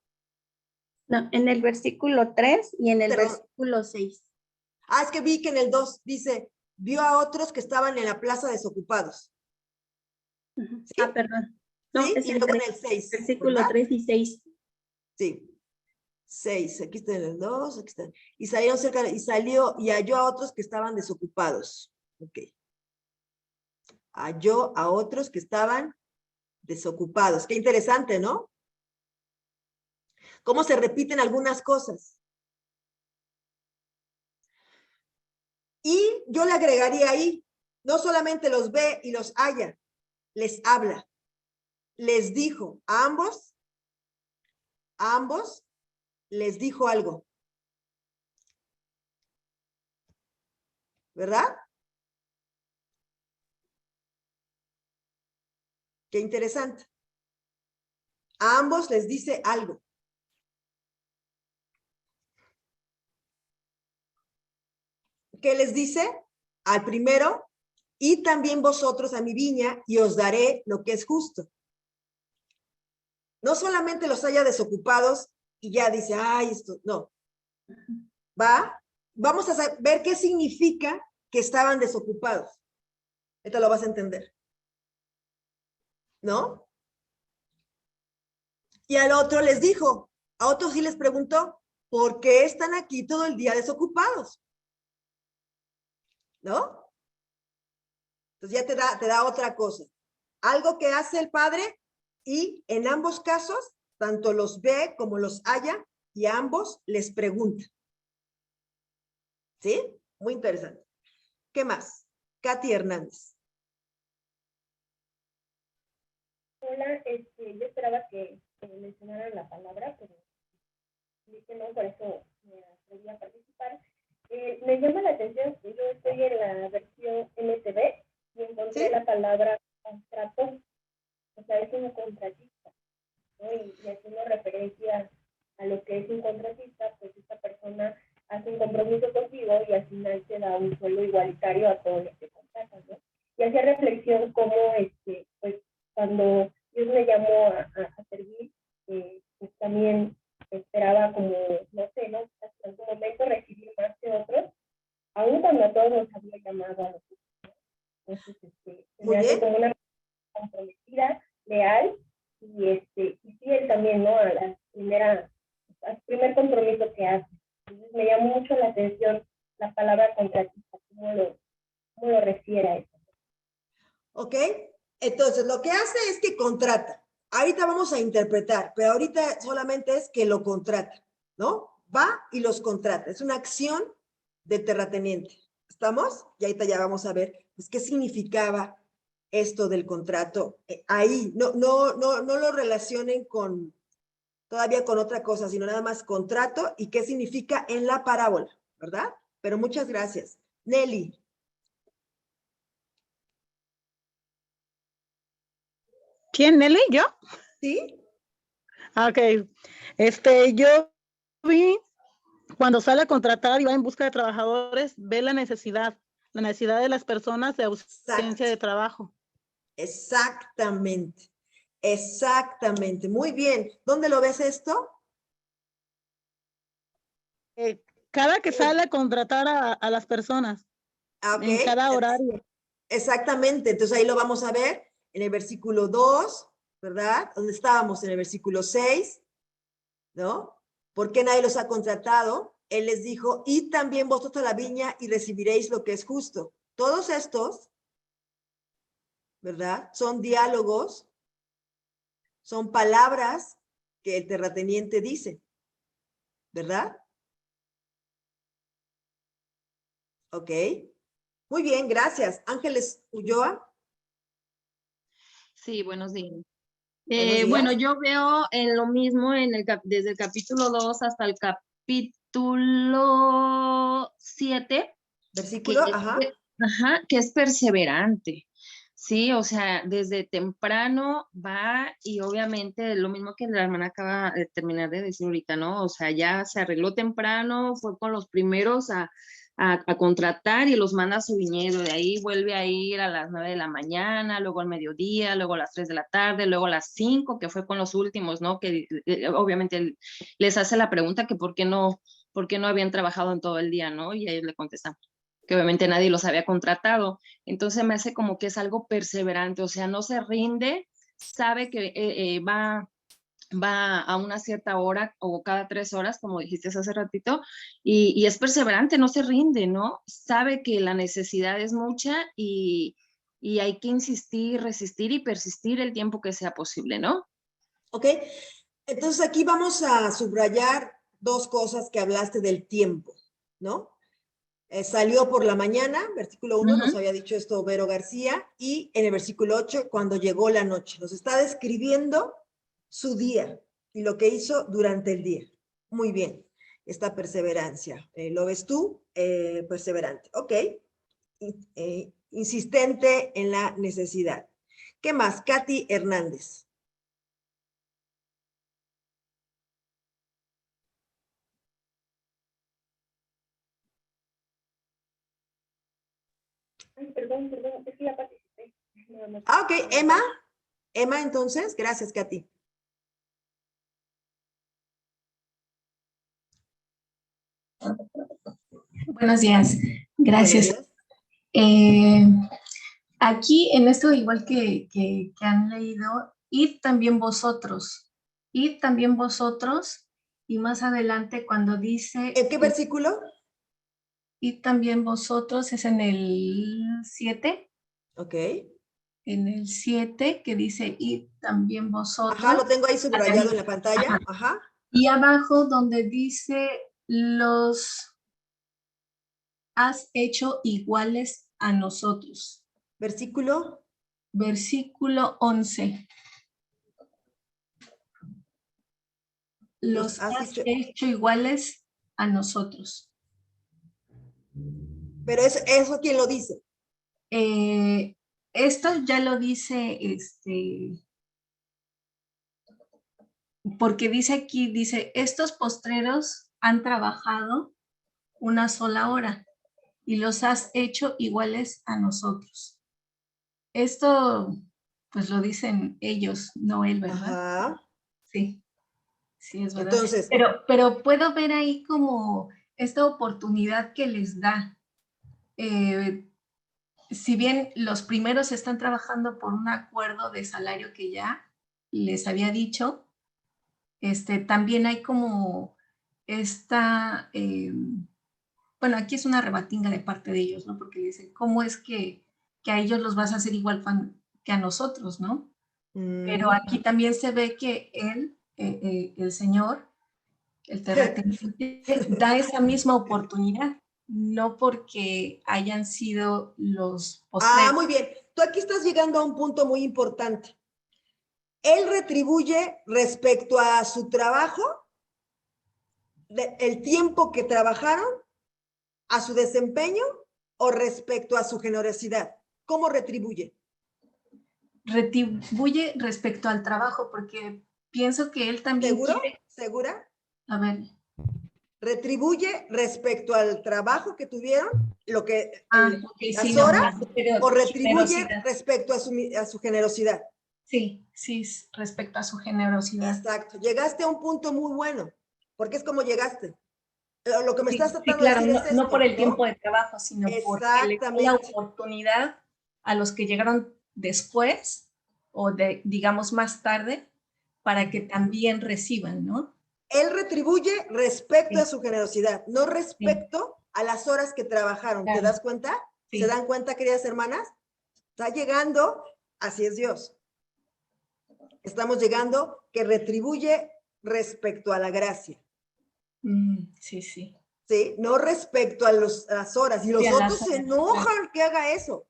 No, en el versículo 3 y en el versículo 6. Ah, es que vi que en el 2 dice, vio a otros que estaban en la plaza desocupados. ¿Sí? Ah, perdón. No, ¿Sí? es Y el luego 3, en el 6. versículo ¿verdad? 3 y 6. Sí. 6, aquí está en el 2, aquí está. Y salieron cerca, y salió, y halló a otros que estaban desocupados. Ok. Halló a otros que estaban desocupados. Qué interesante, ¿no? Cómo se repiten algunas cosas. Y yo le agregaría ahí, no solamente los ve y los halla, les habla. Les dijo a ambos les dijo algo. ¿Verdad? Qué interesante. A ambos les dice algo. ¿Qué les dice? Al primero, y también vosotros a mi viña y os daré lo que es justo. No solamente los haya desocupados y ya dice, ay, esto, no. Vamos a ver qué significa que estaban desocupados. Esto lo vas a entender. ¿No? Y al otro les dijo, a otros sí les preguntó, ¿por qué están aquí todo el día desocupados? ¿No? Entonces ya te da otra cosa. Algo que hace el Padre y en ambos casos, tanto los ve como los halla y a ambos les pregunta. ¿Sí? Muy interesante. ¿Qué más? Katy Hernández. Hola, yo esperaba que mencionaran la palabra, pero dije no, por eso me atreví a participar. Me llama la atención que yo estoy en la versión MTV y encontré la palabra contrato, o sea, es un contratista, ¿no? Y haciendo referencia a lo que es un contratista, pues esta persona hace un compromiso contigo contigo y al final te da un sueldo igualitario a todos los que contratan, ¿no? Y hacía reflexión como, pues, cuando Dios me llamó a servir, pues también esperaba como, no sé, ¿no? Hasta algún momento recibir más que otros, aún cuando a todos nos había llamado a los otros, ¿no? Entonces, se me hace como una comprometida, leal, y fiel también, ¿no? Al primer compromiso que hace. Entonces me llamó mucho la atención la palabra contratista, cómo lo refiere a eso. ¿Ok? Entonces, lo que hace es que contrata. Ahorita vamos a interpretar, pero ahorita solamente es que lo contrata, ¿no? Va y los contrata. Es una acción de terrateniente. ¿Estamos? Y ahorita ya vamos a ver, pues, qué significaba esto del contrato. Ahí, no lo relacionen todavía con otra cosa, sino nada más contrato y qué significa en la parábola, ¿verdad? Pero muchas gracias. Nelly. ¿Quién, Nelly? ¿Yo? Sí. Ok. Yo vi cuando sale a contratar y va en busca de trabajadores, ve la necesidad de las personas de ausencia de trabajo. Exactamente. Exactamente. Muy bien. ¿Dónde lo ves esto? Cada que sale a contratar a las personas. En cada horario. Exactamente. Entonces ahí lo vamos a ver en el versículo 2, ¿verdad? ¿Dónde estábamos? En el versículo 6, ¿no? ¿Por qué nadie los ha contratado? Él les dijo, id también vosotros a la viña y recibiréis lo que es justo. Todos estos, ¿verdad? Son diálogos, son palabras que el terrateniente dice, ¿verdad? Ok. Muy bien, gracias. Ángeles Ulloa. Sí, buenos días. Buenos días. Bueno, yo veo en lo mismo desde el capítulo 2 hasta el capítulo 7. Versículo, ajá. Que es perseverante. Sí, o sea, desde temprano va y obviamente lo mismo que la hermana acaba de terminar de decir ahorita, ¿no? O sea, ya se arregló temprano, fue con los primeros a contratar y los manda a su viñedo. De ahí vuelve a ir a las 9 de la mañana, luego al mediodía, luego a las 3 de la tarde, luego a las 5, que fue con los últimos, ¿no? Que obviamente les hace la pregunta que por qué no habían trabajado en todo el día, ¿no? Y ellos le contestan que obviamente nadie los había contratado. Entonces me hace como que es algo perseverante, o sea, no se rinde, sabe que va a una cierta hora o cada 3 horas, como dijiste hace ratito, y es perseverante, no se rinde, ¿no? Sabe que la necesidad es mucha y hay que insistir, resistir y persistir el tiempo que sea posible, ¿no? Ok, entonces aquí vamos a subrayar 2 cosas que hablaste del tiempo, ¿no? Salió por la mañana, versículo 1, nos había dicho esto Vero García, y en el versículo 8, cuando llegó la noche. Nos está describiendo su día y lo que hizo durante el día. Muy bien, esta perseverancia. ¿Lo ves tú? Perseverante. Ok. Insistente en la necesidad. ¿Qué más? Katy Hernández. Ay, perdón, es que ya participé. Ok, Emma, entonces, gracias, Katy. Buenos días, gracias. Buenos días. Aquí en esto, igual que han leído, id también vosotros, y más adelante cuando dice... ¿En qué versículo? Id también vosotros, es en el 7. Ok. En el 7 que dice id también vosotros. Ajá, lo tengo ahí subrayado en la pantalla. Ajá. Y abajo donde dice los has hecho iguales a nosotros. ¿Versículo? Versículo 11. Los has hecho iguales a nosotros. Pero eso ¿quién lo dice? Esto ya lo dice, porque dice aquí, dice, estos postreros han trabajado una sola hora y los has hecho iguales a nosotros. Esto, pues lo dicen ellos, no él, ¿verdad? Ajá. Sí, sí, es verdad. Entonces, pero puedo ver ahí como esta oportunidad que les da. Si bien los primeros están trabajando por un acuerdo de salario que ya les había dicho, también hay como esta, bueno, aquí es una rebatinga de parte de ellos, ¿no? Porque dicen, ¿cómo es que a ellos los vas a hacer igual que a nosotros, ¿no? Pero aquí también se ve que él, el Señor, el terrateniente, da esa misma oportunidad, no porque hayan sido los postreros. muy bien. Tú aquí estás llegando a un punto muy importante. Él retribuye respecto a su trabajo, el tiempo que trabajaron, a su desempeño o respecto a su generosidad. ¿Cómo retribuye? Retribuye respecto al trabajo, porque pienso que él también ¿Seguro? quiere... ¿Segura? A ver. ¿Retribuye respecto al trabajo que tuvieron, lo que las sí, horas, pero o retribuye generosidad. respecto a su generosidad? Sí, sí, respecto a su generosidad. Exacto. Llegaste a un punto muy bueno, porque es como llegaste. Lo que me Sí, estás sí, tratando claro, de decir es no esto, por el ¿no? tiempo de trabajo, sino porque le da la oportunidad a los que llegaron después o digamos más tarde para que también reciban, ¿no? Él retribuye respecto a su generosidad, no respecto a las horas que trabajaron. ¿Te das cuenta? ¿Se dan cuenta, queridas hermanas? Está llegando, así es Dios. Estamos llegando que retribuye respecto a la gracia. Sí, sí. ¿Sí? No respecto a las horas. Y los otros se enojan que haga eso.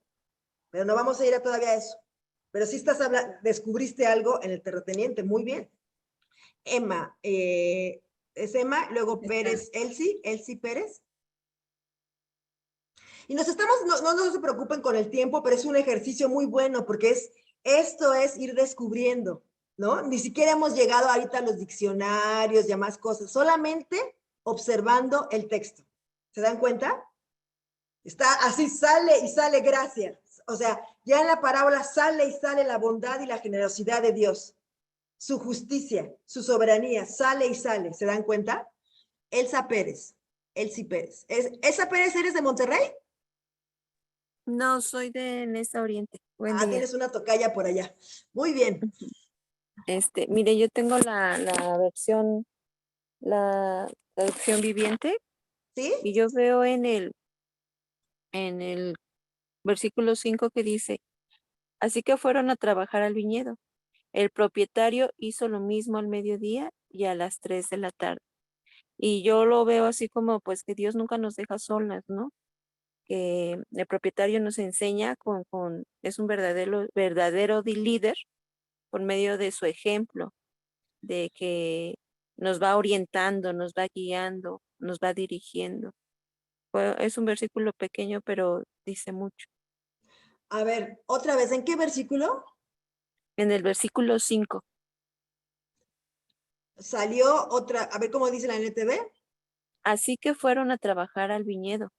Pero no vamos a ir a todavía a eso. Pero sí estás hablando, descubriste algo en el terrateniente. Muy bien. Emma, es Emma, luego Pérez, Elsie Pérez. Y no se preocupen con el tiempo, pero es un ejercicio muy bueno porque esto es ir descubriendo, ¿no? Ni siquiera hemos llegado ahorita a los diccionarios y a más cosas, solamente observando el texto. ¿Se dan cuenta? Está así, sale y sale gracia. O sea, ya en la parábola sale y sale la bondad y la generosidad de Dios. Su justicia, su soberanía, sale y sale. ¿Se dan cuenta? Elsie Pérez. ¿Elsa Pérez eres de Monterrey? No, soy de Nesa Oriente. Buen día. Tienes una tocaya por allá. Muy bien. Mire, yo tengo la versión, la traducción viviente. ¿Sí? Y yo veo en el versículo 5 que dice, así que fueron a trabajar al viñedo. El propietario hizo lo mismo al mediodía y a las 3 de la tarde. Y yo lo veo así como pues que Dios nunca nos deja solas, ¿no? Que el propietario nos enseña es un verdadero líder por medio de su ejemplo, de que nos va orientando, nos va guiando, nos va dirigiendo. Es un versículo pequeño, pero dice mucho. A ver, otra vez, ¿en qué versículo? En el versículo 5. Salió otra, a ver cómo dice la NTV. Así que fueron a trabajar al viñedo.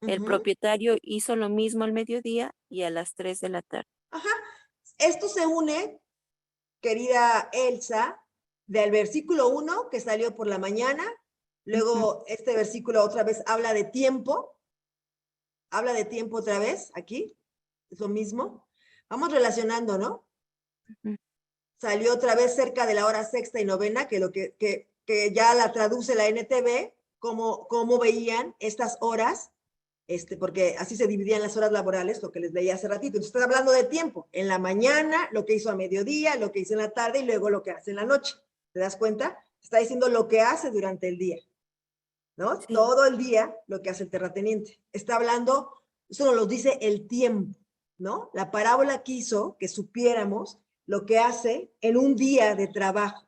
El propietario hizo lo mismo al mediodía y a las 3 de la tarde. Ajá. Esto se une, querida Elsa, del versículo 1 que salió por la mañana. Luego este versículo otra vez habla de tiempo. Habla de tiempo otra vez aquí. Es lo mismo. Vamos relacionando, ¿no? Salió otra vez cerca de la hora sexta y novena, que ya la traduce la NTV, cómo veían estas horas, porque así se dividían las horas laborales, lo que les leía hace ratito. Entonces, está hablando de tiempo. En la mañana, lo que hizo a mediodía, lo que hizo en la tarde y luego lo que hace en la noche. ¿Te das cuenta? Está diciendo lo que hace durante el día, ¿no? Sí. Todo el día lo que hace el terrateniente. Está hablando, eso nos lo dice el tiempo, ¿no? La parábola quiso que supiéramos lo que hace en un día de trabajo.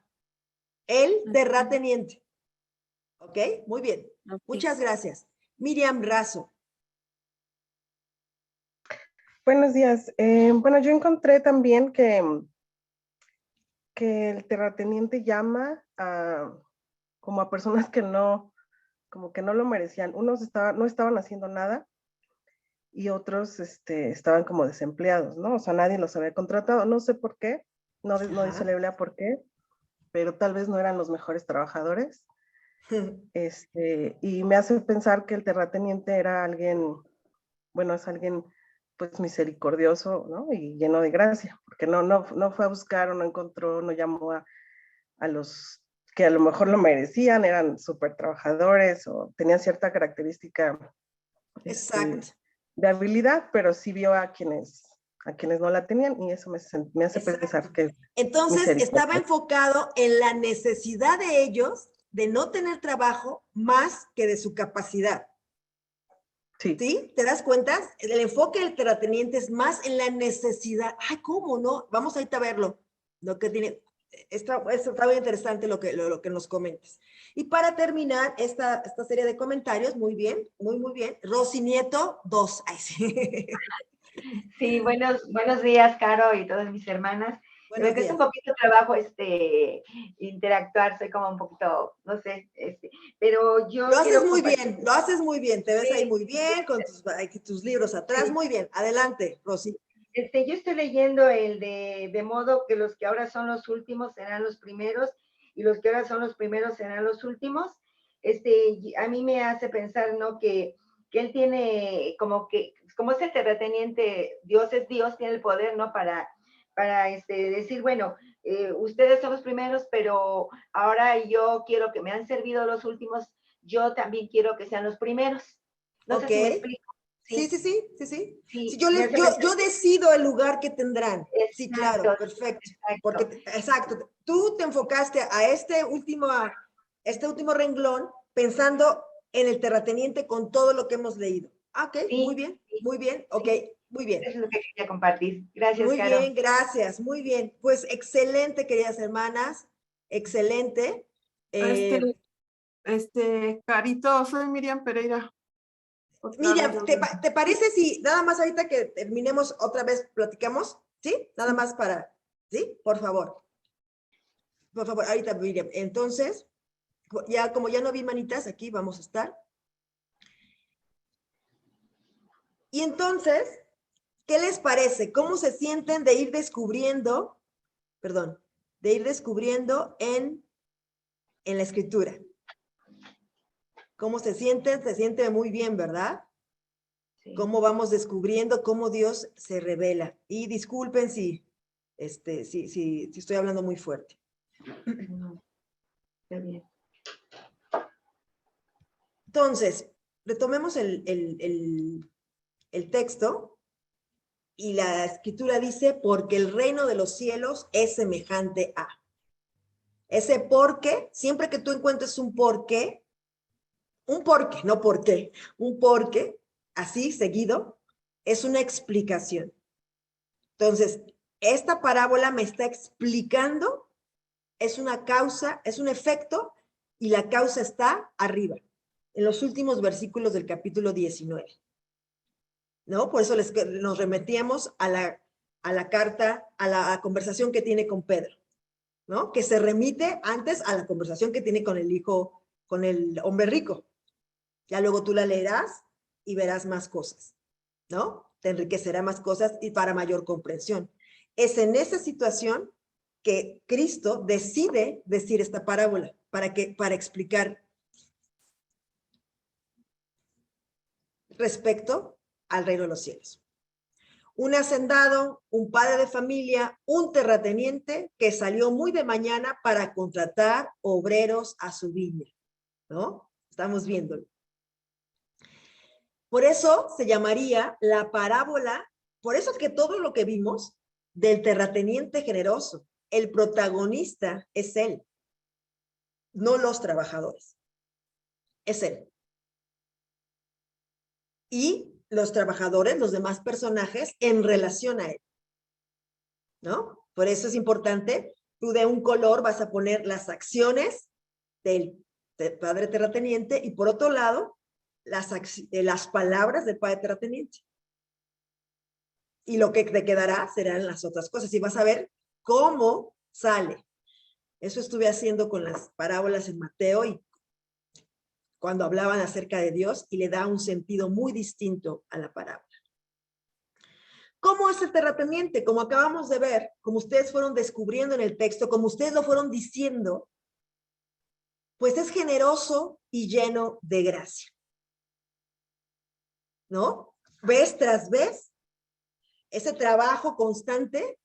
El terrateniente. ¿Ok? Muy bien. Okay. Muchas gracias. Miriam Razo. Buenos días. Bueno, yo encontré también que el terrateniente llama como a personas que no como que no lo merecían. Unos no estaban haciendo nada y otros estaban como desempleados, ¿no? O sea, nadie los había contratado. No sé por qué, no dice la Biblia por qué, pero tal vez no eran los mejores trabajadores. Y me hace pensar que el terrateniente era alguien, bueno, es alguien pues misericordioso, ¿no? Y lleno de gracia, porque no fue a buscar o no encontró, no llamó a los que a lo mejor lo merecían, eran súper trabajadores o tenían cierta característica de habilidad, pero sí vio a quienes no la tenían, y eso me hace pensar que entonces estaba enfocado en la necesidad de ellos de no tener trabajo más que de su capacidad. Sí. ¿Sí? ¿Te das cuenta? El enfoque del terrateniente es más en la necesidad. Ay, ¿cómo no? Vamos ahorita a verlo. Lo que tiene, está muy interesante lo que nos comentas. Y para terminar esta serie de comentarios, muy bien, muy bien. Rosy Nieto, 2. Ay, sí. Sí, buenos días, Caro, y todas mis hermanas. Me cuesta un poquito trabajo interactuar, soy como un poquito, no sé, pero yo lo haces muy bien, lo haces muy bien, te ves ahí muy bien, con tus libros atrás, muy bien. Adelante, Rosy. Yo estoy leyendo el de modo que los que ahora son los últimos serán los primeros, y los que ahora son los primeros serán los últimos. A mí me hace pensar, ¿no?, que él tiene como es el terrateniente, Dios es Dios, tiene el poder, ¿no?, para decir, bueno, ustedes son los primeros, pero ahora yo quiero que me han servido los últimos, yo también quiero que sean los primeros. No sé si me explico. Sí, yo decido el lugar que tendrán. Exacto, sí, claro, perfecto. Porque, exacto, tú te enfocaste a este último renglón pensando en el terrateniente con todo lo que hemos leído. Ok, sí, muy bien, ok, muy bien. Eso es lo que quería compartir. Gracias, muy Caro. Bien, gracias, muy bien. Pues excelente, queridas hermanas, excelente. Carito, soy Miriam Pereira. Miriam, ¿te parece si nada más ahorita que terminemos otra vez platicamos? ¿Sí? Nada más para, ¿sí? Por favor. Por favor, ahorita Miriam. Entonces, ya como ya no vi manitas, aquí vamos a estar. Y entonces, ¿qué les parece? ¿Cómo se sienten de ir descubriendo, en la escritura? ¿Cómo se sienten? Se siente muy bien, ¿verdad? Sí. Cómo vamos descubriendo cómo Dios se revela. Y disculpen si estoy hablando muy fuerte. No, está bien. Entonces, retomemos el texto, y la escritura dice, porque el reino de los cielos es semejante a. Ese porque, siempre que tú encuentres un porqué, no por qué, un porqué, así seguido, es una explicación. Entonces, esta parábola me está explicando, es una causa, es un efecto, y la causa está arriba, en los últimos versículos del capítulo 19. ¿No? Por eso nos remetíamos a la carta, a la conversación que tiene con Pedro, ¿no? Que se remite antes a la conversación que tiene con el hombre rico. Ya luego tú la leerás y verás más cosas, ¿no? Te enriquecerá más cosas y para mayor comprensión. Es en esa situación que Cristo decide decir esta parábola, para explicar respecto al reino de los cielos. Un hacendado, un padre de familia, un terrateniente que salió muy de mañana para contratar obreros a su viña, ¿no? Estamos viéndolo. Por eso se llamaría la parábola, por eso es que todo lo que vimos del terrateniente generoso, el protagonista es él, no los trabajadores, es él. Y los trabajadores, los demás personajes, en relación a él, ¿no? Por eso es importante, tú de un color vas a poner las acciones del padre terrateniente y por otro lado, las palabras del padre terrateniente. Y lo que te quedará serán las otras cosas y vas a ver cómo sale. Eso estuve haciendo con las parábolas en Mateo y cuando hablaban acerca de Dios y le da un sentido muy distinto a la parábola. ¿Cómo es el terrateniente? Como acabamos de ver, como ustedes fueron descubriendo en el texto, como ustedes lo fueron diciendo, pues es generoso y lleno de gracia. ¿No? Vez tras vez, ese trabajo constante,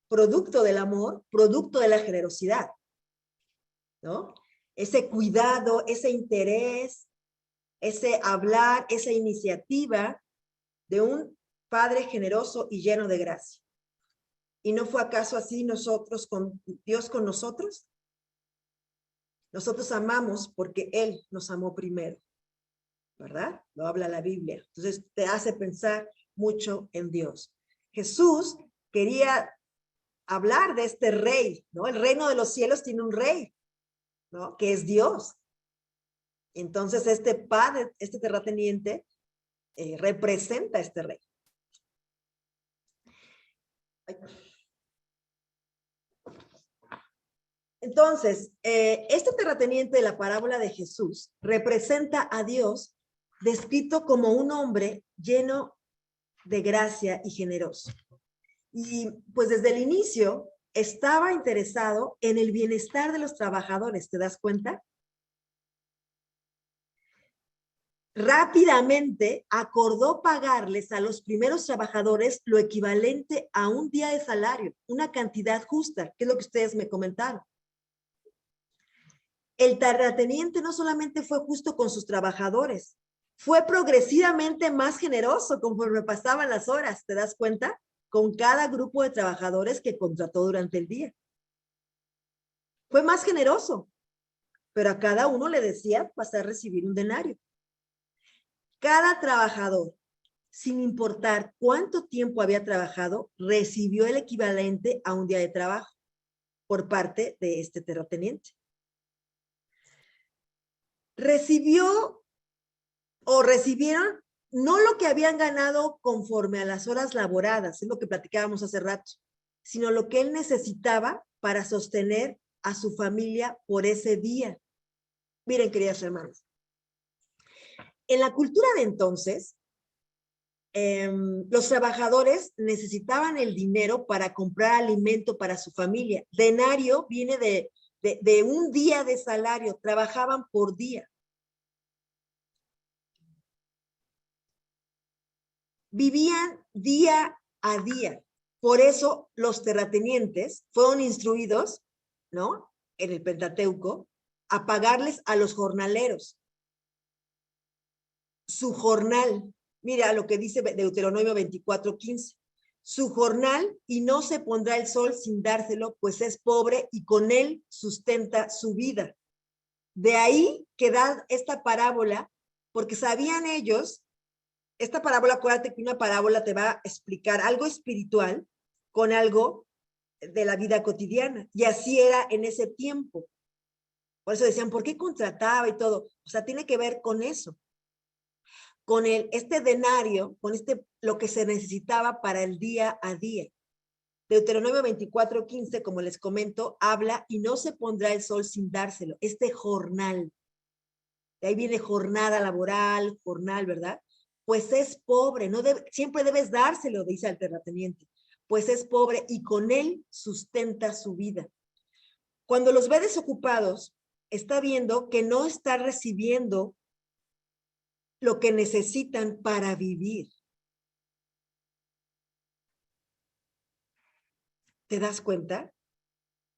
producto del amor, producto de la generosidad. ¿No? Ese cuidado, ese interés, ese hablar, esa iniciativa de un Padre generoso y lleno de gracia. ¿Y no fue acaso así nosotros con Dios con nosotros? Nosotros amamos porque Él nos amó primero, ¿verdad? Lo habla la Biblia. Entonces te hace pensar mucho en Dios. Jesús quería hablar de este rey, ¿no? El reino de los cielos tiene un rey, ¿no? Que es Dios. Entonces este padre, este terrateniente, representa a este rey. Entonces, este terrateniente de la parábola de Jesús representa a Dios descrito como un hombre lleno de gracia y generoso. Y pues desde el inicio estaba interesado en el bienestar de los trabajadores, ¿te das cuenta? Rápidamente acordó pagarles a los primeros trabajadores lo equivalente a un día de salario, una cantidad justa, que es lo que ustedes me comentaron. El terrateniente no solamente fue justo con sus trabajadores, fue progresivamente más generoso conforme pasaban las horas, ¿te das cuenta? Con cada grupo de trabajadores que contrató durante el día. Fue más generoso, pero a cada uno le decía pasar a recibir un denario. Cada trabajador, sin importar cuánto tiempo había trabajado, recibió el equivalente a un día de trabajo por parte de este terrateniente. Recibieron no lo que habían ganado conforme a las horas laboradas, es lo que platicábamos hace rato, sino lo que él necesitaba para sostener a su familia por ese día. Miren, queridas hermanas, en la cultura de entonces, los trabajadores necesitaban el dinero para comprar alimento para su familia. Denario viene de un día de salario, trabajaban por día. Vivían día a día. Por eso los terratenientes fueron instruidos, ¿no? En el Pentateuco, a pagarles a los jornaleros. Su jornal, mira lo que dice Deuteronomio 24:15. Su jornal, y no se pondrá el sol sin dárselo, pues es pobre y con él sustenta su vida. De ahí que da esta parábola, porque sabían ellos, esta parábola, acuérdate que una parábola te va a explicar algo espiritual con algo de la vida cotidiana. Y así era en ese tiempo. Por eso decían, ¿por qué contrataba y todo? O sea, tiene que ver con eso. Con este denario, con lo que se necesitaba para el día a día. Deuteronomio 24:15, como les comento, habla y no se pondrá el sol sin dárselo. Este jornal. De ahí viene jornada laboral, jornal, ¿verdad? Pues es pobre, siempre debes dárselo, dice el terrateniente. Pues es pobre y con él sustenta su vida. Cuando los ve desocupados, está viendo que no está recibiendo lo que necesitan para vivir. ¿Te das cuenta?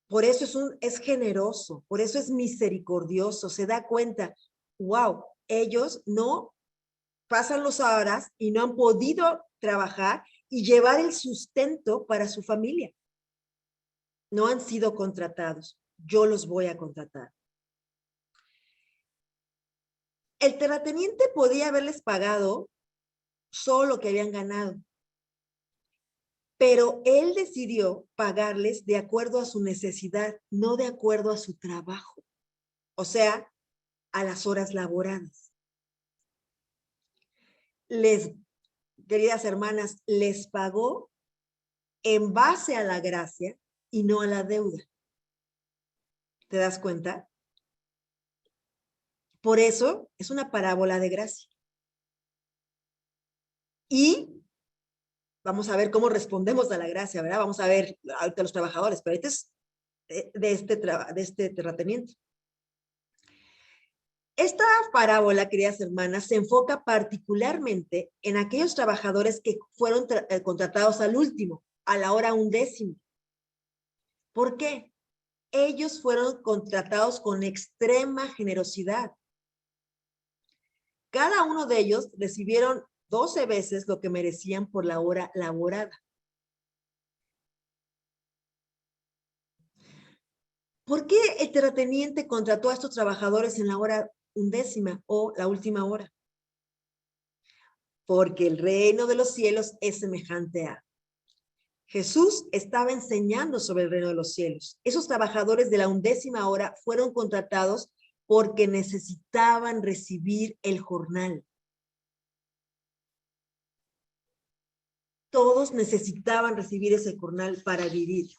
Por eso es generoso, por eso es misericordioso, se da cuenta, wow, ellos no pasan las horas y no han podido trabajar y llevar el sustento para su familia. No han sido contratados, yo los voy a contratar. El terrateniente podía haberles pagado solo lo que habían ganado, pero él decidió pagarles de acuerdo a su necesidad, no de acuerdo a su trabajo, o sea, a las horas laboradas. Queridas hermanas, les pagó en base a la gracia y no a la deuda. ¿Te das cuenta? Por eso es una parábola de gracia. Y vamos a ver cómo respondemos a la gracia, ¿verdad? Vamos a ver ahorita los trabajadores, pero ahorita es de este terrateniente. Esta parábola, queridas hermanas, se enfoca particularmente en aquellos trabajadores que fueron contratados al último, a la hora 11. ¿Por qué? Ellos fueron contratados con extrema generosidad. Cada uno de ellos recibieron 12 veces lo que merecían por la hora laborada. ¿Por qué el terrateniente contrató a estos trabajadores en la hora 11 o la última hora? Porque el reino de los cielos es semejante a. Jesús estaba enseñando sobre el reino de los cielos. Esos trabajadores de la 11 hora fueron contratados porque necesitaban recibir el jornal. Todos necesitaban recibir ese jornal para vivir.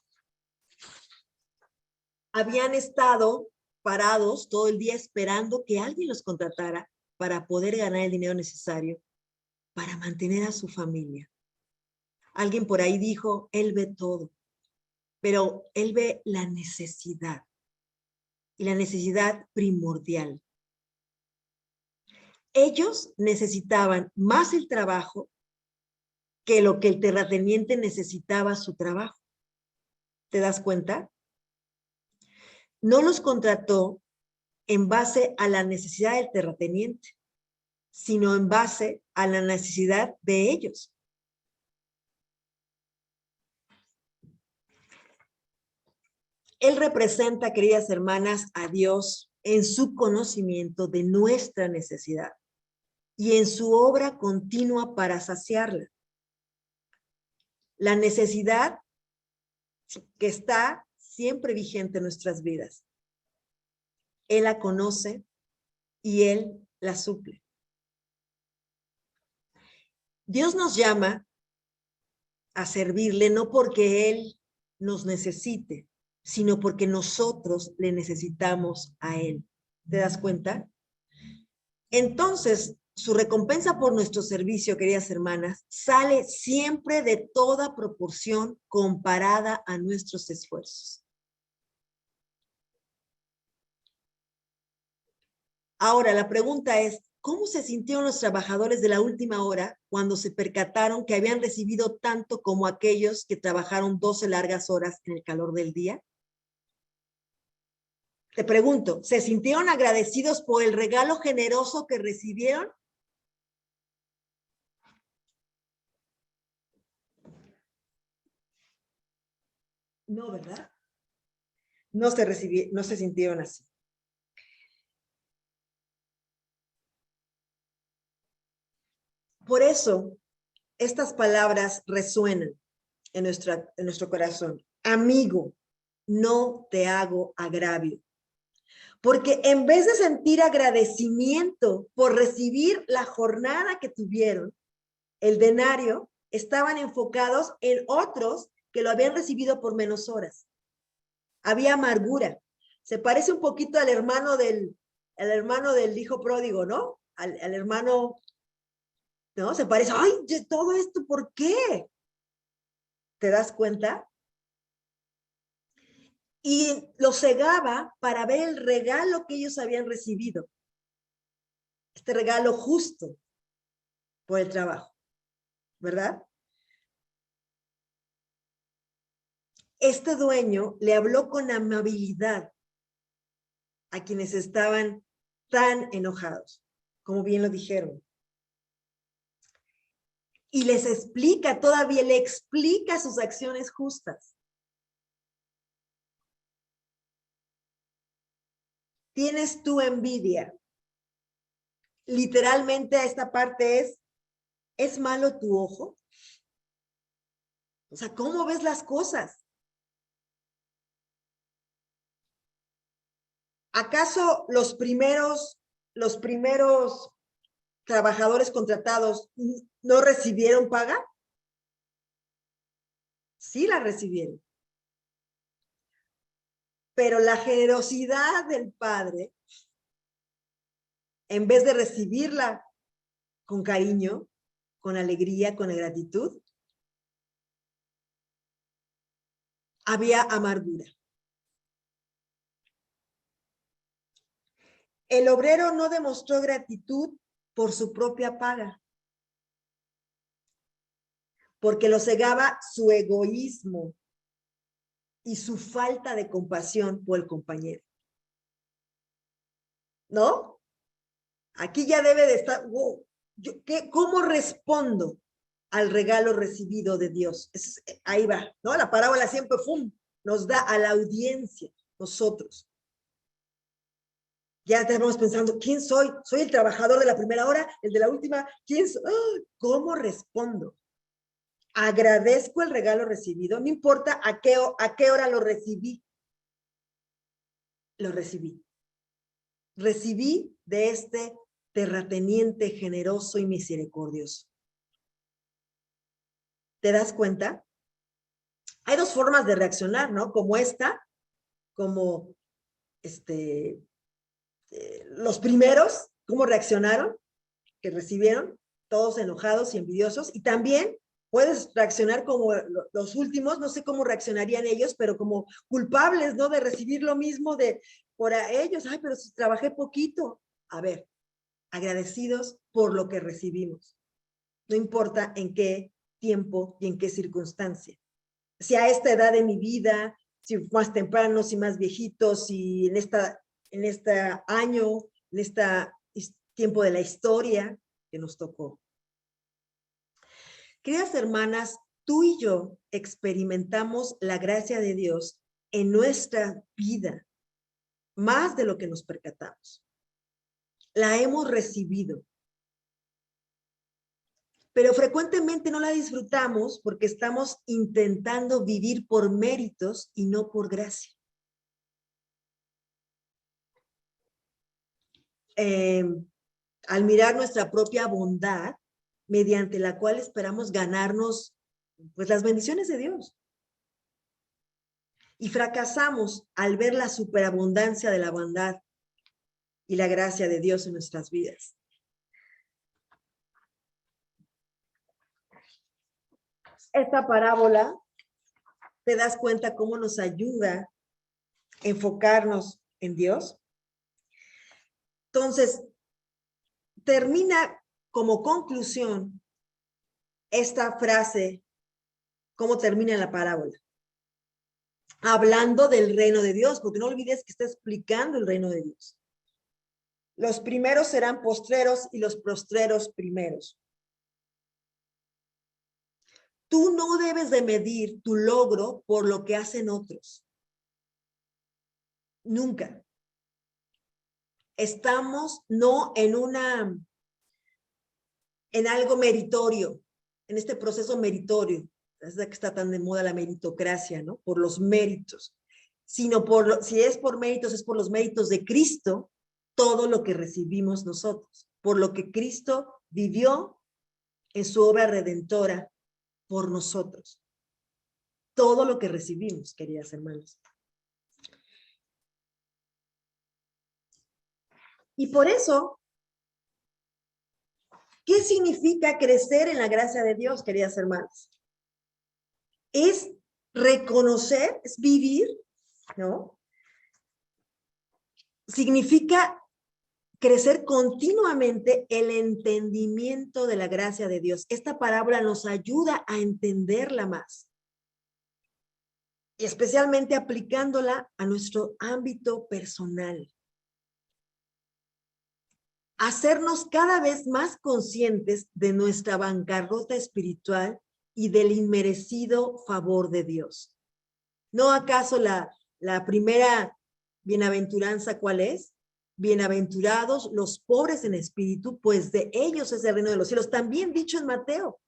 Habían estado parados todo el día esperando que alguien los contratara para poder ganar el dinero necesario para mantener a su familia. Alguien por ahí dijo, él ve todo, pero él ve la necesidad, y la necesidad primordial. Ellos necesitaban más el trabajo que lo que el terrateniente necesitaba su trabajo. ¿Te das cuenta? No los contrató en base a la necesidad del terrateniente, sino en base a la necesidad de ellos. Él representa, queridas hermanas, a Dios en su conocimiento de nuestra necesidad y en su obra continua para saciarla. La necesidad que está siempre vigente en nuestras vidas. Él la conoce y Él la suple. Dios nos llama a servirle no porque Él nos necesite, sino porque nosotros le necesitamos a Él. ¿Te das cuenta? Entonces, su recompensa por nuestro servicio, queridas hermanas, sale siempre de toda proporción comparada a nuestros esfuerzos. Ahora, la pregunta es, ¿cómo se sintieron los trabajadores de la última hora cuando se percataron que habían recibido tanto como aquellos que trabajaron 12 largas horas en el calor del día? Te pregunto, ¿se sintieron agradecidos por el regalo generoso que recibieron? No, ¿verdad? No se sintieron así. Por eso, estas palabras resuenan en nuestro corazón. Amigo, no te hago agravio. Porque en vez de sentir agradecimiento por recibir la jornada que tuvieron, el denario, estaban enfocados en otros que lo habían recibido por menos horas. Había amargura. Se parece un poquito al hermano del hijo pródigo, ¿no? Al hermano, ¿no? Se parece, ¡ay, todo esto, ¿por qué? ¿Te das cuenta? Y lo cegaba para ver el regalo que ellos habían recibido. Este regalo justo por el trabajo, ¿verdad? Este dueño le habló con amabilidad a quienes estaban tan enojados, como bien lo dijeron. Y les explica, todavía le explica sus acciones justas. Tienes tu envidia. Literalmente esta parte ¿es malo tu ojo? O sea, ¿cómo ves las cosas? ¿Acaso los primeros trabajadores contratados no recibieron paga? Sí la recibieron. Pero la generosidad del Padre en vez de recibirla con cariño, con alegría, con gratitud, había amargura. El obrero no demostró gratitud por su propia paga, porque lo cegaba su egoísmo y su falta de compasión por el compañero. ¿No? Aquí ya debe de estar, wow, ¿cómo respondo al regalo recibido de Dios? Ahí va, ¿no? La parábola siempre, ¡fum!, nos da a la audiencia, nosotros. Ya estamos pensando, ¿quién soy? ¿Soy el trabajador de la primera hora? ¿El de la última? ¿Quién soy? ¿Cómo respondo? ¿Agradezco el regalo recibido? No importa a qué hora lo recibí. Lo recibí. Recibí de este terrateniente generoso y misericordioso. ¿Te das cuenta? Hay dos formas de reaccionar, ¿no? Como esta, como los primeros, ¿cómo reaccionaron? Que recibieron, todos enojados y envidiosos, y también puedes reaccionar como los últimos, no sé cómo reaccionarían ellos, pero como culpables, ¿no? De recibir lo mismo por ellos. Ay, pero si trabajé poquito. A ver, agradecidos por lo que recibimos. No importa en qué tiempo y en qué circunstancia. Si a esta edad de mi vida, si más temprano, si más viejitos, si en este año, en este tiempo de la historia que nos tocó. Queridas hermanas, tú y yo experimentamos la gracia de Dios en nuestra vida, más de lo que nos percatamos. La hemos recibido, pero frecuentemente no la disfrutamos porque estamos intentando vivir por méritos y no por gracia. Al mirar nuestra propia bondad, mediante la cual esperamos ganarnos pues las bendiciones de Dios. Y fracasamos al ver la superabundancia de la bondad y la gracia de Dios en nuestras vidas. Esta parábola, ¿te das cuenta cómo nos ayuda a enfocarnos en Dios? Entonces, termina como conclusión esta frase, cómo termina la parábola. Hablando del reino de Dios, porque no olvides que está explicando el reino de Dios. Los primeros serán postreros y los postreros primeros. Tú no debes de medir tu logro por lo que hacen otros. Nunca. Estamos no en algo meritorio, en este proceso meritorio. Es que está tan de moda la meritocracia, ¿no? Por los méritos. Sino si es por méritos, es por los méritos de Cristo, todo lo que recibimos nosotros. Por lo que Cristo vivió en su obra redentora por nosotros. Todo lo que recibimos, queridas hermanas. Y por eso, ¿qué significa crecer en la gracia de Dios, queridas hermanas? Es reconocer, es vivir, ¿no? Significa crecer continuamente el entendimiento de la gracia de Dios. Esta parábola nos ayuda a entenderla más. Y especialmente aplicándola a nuestro ámbito personal. Hacernos cada vez más conscientes de nuestra bancarrota espiritual y del inmerecido favor de Dios. ¿No acaso la primera bienaventuranza cuál es? Bienaventurados los pobres en espíritu, pues de ellos es el reino de los cielos. También dicho en Mateo,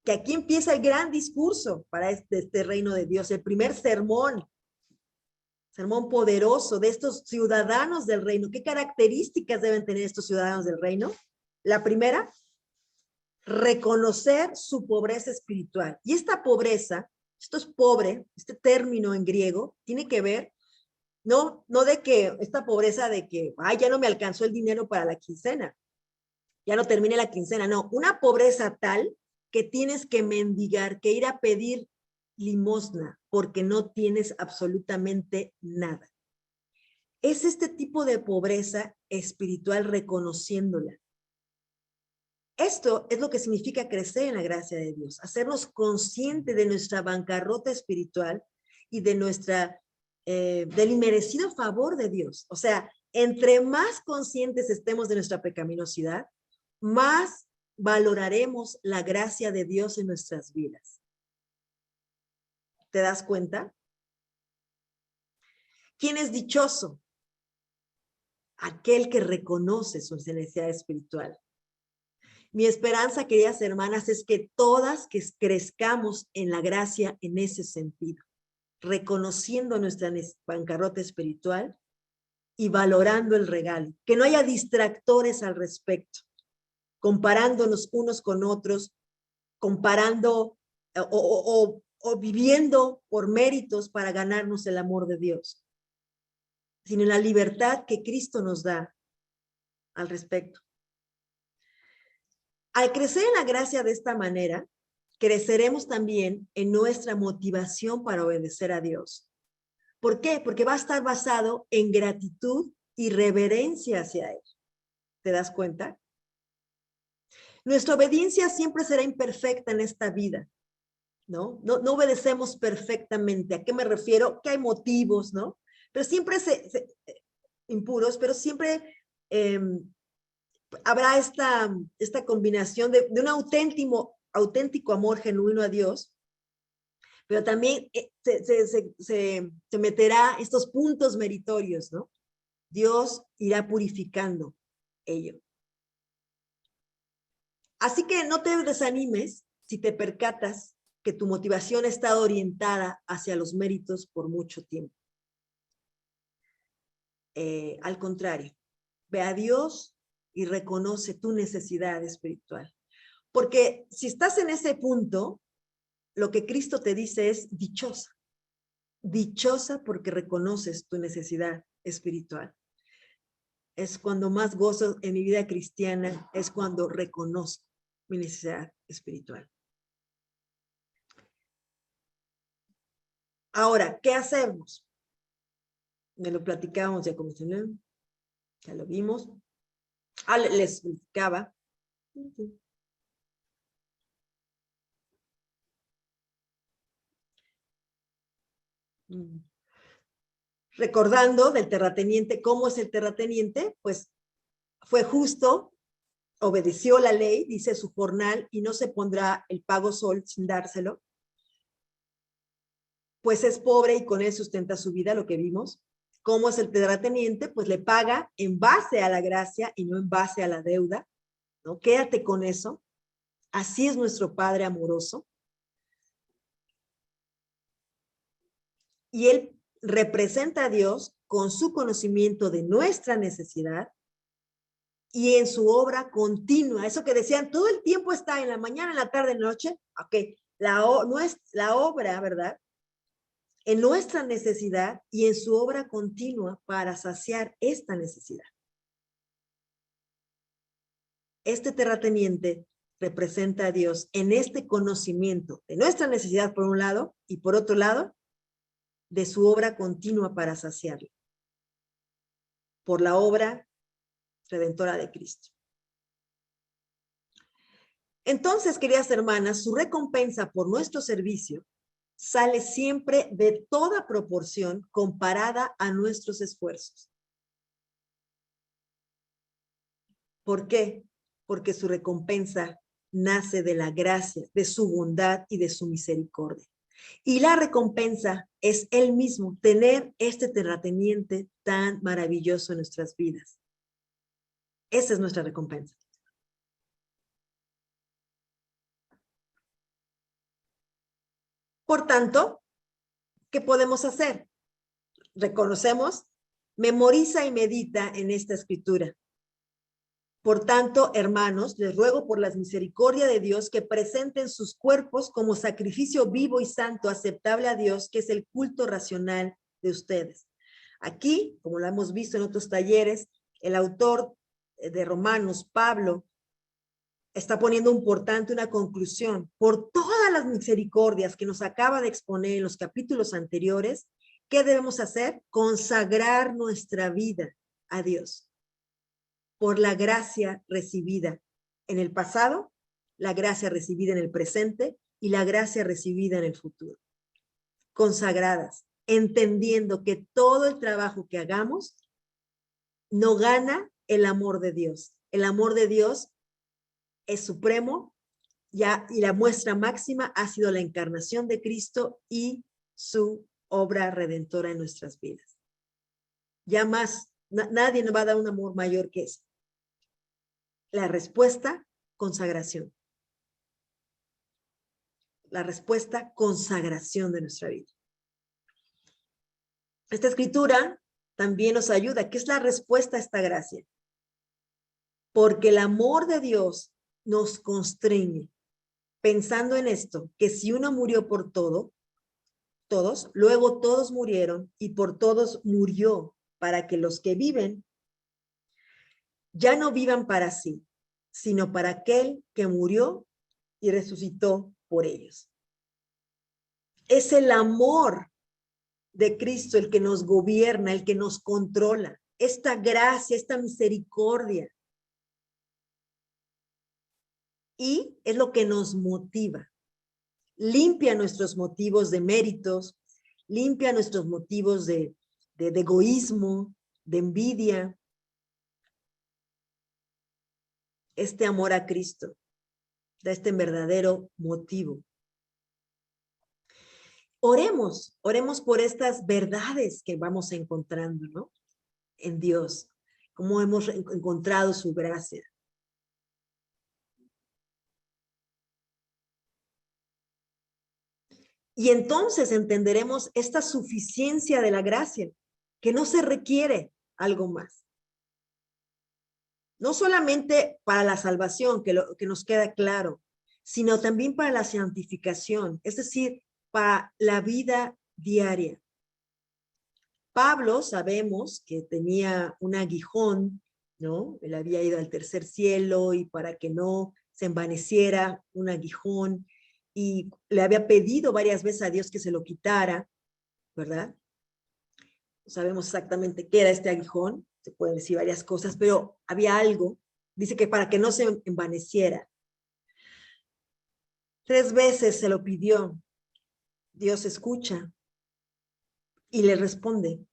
que aquí empieza el gran discurso para este reino de Dios, el primer sermón poderoso de estos ciudadanos del reino. ¿Qué características deben tener estos ciudadanos del reino? La primera, reconocer su pobreza espiritual. Y esta pobreza, esto es pobre, este término en griego, tiene que ver No de que esta pobreza de que, ay, ya no me alcanzó el dinero para la quincena, ya no terminé la quincena, no, una pobreza tal que tienes que mendigar, que ir a pedir limosna porque no tienes absolutamente nada. Es este tipo de pobreza espiritual reconociéndola. Esto es lo que significa crecer en la gracia de Dios, hacernos conscientes de nuestra bancarrota espiritual y de del inmerecido favor de Dios. O sea, entre más conscientes estemos de nuestra pecaminosidad, más valoraremos la gracia de Dios en nuestras vidas. ¿Te das cuenta? ¿Quién es dichoso? Aquel que reconoce su necesidad espiritual. Mi esperanza, queridas hermanas, es que todas crezcamos en la gracia en ese sentido, reconociendo nuestra bancarrota espiritual y valorando el regalo, que no haya distractores al respecto, comparándonos unos con otros, comparando o viviendo por méritos para ganarnos el amor de Dios, sino en la libertad que Cristo nos da al respecto. Al crecer en la gracia de esta manera, creceremos también en nuestra motivación para obedecer a Dios. ¿Por qué? Porque va a estar basado en gratitud y reverencia hacia Él. ¿Te das cuenta? Nuestra obediencia siempre será imperfecta en esta vida, ¿no? No obedecemos perfectamente. ¿A qué me refiero? Que hay motivos, ¿no? Pero siempre impuros, pero siempre habrá esta combinación de un auténtico amor genuino a Dios, pero también se meterá estos puntos meritorios, ¿no? Dios irá purificando ello. Así que no te desanimes si te percatas que tu motivación ha estado orientada hacia los méritos por mucho tiempo. Al contrario, ve a Dios y reconoce tu necesidad espiritual. Porque si estás en ese punto, lo que Cristo te dice es dichosa. Dichosa porque reconoces tu necesidad espiritual. Es cuando más gozo en mi vida cristiana, es cuando reconozco mi necesidad espiritual. Ahora, ¿qué hacemos? Me lo platicábamos ya como ya lo vimos. Les explicaba. Recordando del terrateniente, ¿cómo es el terrateniente? Pues fue justo, obedeció la ley, dice su jornal, y no se pondrá el pago sol sin dárselo. Pues es pobre y con él sustenta su vida, lo que vimos. ¿Cómo es el terrateniente? Pues le paga en base a la gracia y no en base a la deuda, ¿no? Quédate con eso. Así es nuestro Padre amoroso. Y Él representa a Dios con su conocimiento de nuestra necesidad y en su obra continua. Eso que decían, todo el tiempo está en la mañana, en la tarde, en la noche. Ok, la obra, ¿verdad? En nuestra necesidad y en su obra continua para saciar esta necesidad. Este terrateniente representa a Dios en este conocimiento de nuestra necesidad por un lado y por otro lado de su obra continua para saciarla por la obra redentora de Cristo. Entonces, queridas hermanas, su recompensa por nuestro servicio sale siempre de toda proporción comparada a nuestros esfuerzos. ¿Por qué? Porque su recompensa nace de la gracia, de su bondad y de su misericordia. Y la recompensa es Él mismo, tener este terrateniente tan maravilloso en nuestras vidas. Esa es nuestra recompensa. Por tanto, ¿qué podemos hacer? Reconocemos, memoriza y medita en esta escritura. Por tanto, hermanos, les ruego por la misericordia de Dios que presenten sus cuerpos como sacrificio vivo y santo, aceptable a Dios, que es el culto racional de ustedes. Aquí, como lo hemos visto en otros talleres, el autor de Romanos, Pablo, está poniendo una conclusión. Por todas las misericordias que nos acaba de exponer en los capítulos anteriores, ¿qué debemos hacer? Consagrar nuestra vida a Dios por la gracia recibida en el pasado, la gracia recibida en el presente y la gracia recibida en el futuro. Consagradas, entendiendo que todo el trabajo que hagamos no gana el amor de Dios. El amor de Dios es supremo ya, y la muestra máxima ha sido la encarnación de Cristo y su obra redentora en nuestras vidas. Ya más, nadie nos va a dar un amor mayor que ese. La respuesta, consagración. La respuesta, consagración de nuestra vida. Esta escritura también nos ayuda. ¿Qué es la respuesta a esta gracia? Porque el amor de Dios nos constreñe, pensando en esto, que si uno murió por todos, luego todos murieron y por todos murió, para que los que viven ya no vivan para sí, sino para aquel que murió y resucitó por ellos. Es el amor de Cristo el que nos gobierna, el que nos controla. Esta gracia, esta misericordia. Y es lo que nos motiva. Limpia nuestros motivos de méritos, limpia nuestros motivos de egoísmo, de envidia. Este amor a Cristo da este verdadero motivo. Oremos por estas verdades que vamos encontrando, ¿no? En Dios, cómo hemos encontrado su gracia. Y entonces entenderemos esta suficiencia de la gracia, que no se requiere algo más. No solamente para la salvación, que nos queda claro, sino también para la santificación, es decir, para la vida diaria. Pablo, sabemos que tenía un aguijón, ¿no? Él había ido al tercer cielo y para que no se envaneciera un aguijón, y le había pedido varias veces a Dios que se lo quitara, ¿verdad? No sabemos exactamente qué era este aguijón, se pueden decir varias cosas, pero había algo, dice que para que no se envaneciera. 3 veces se lo pidió, Dios escucha y le responde,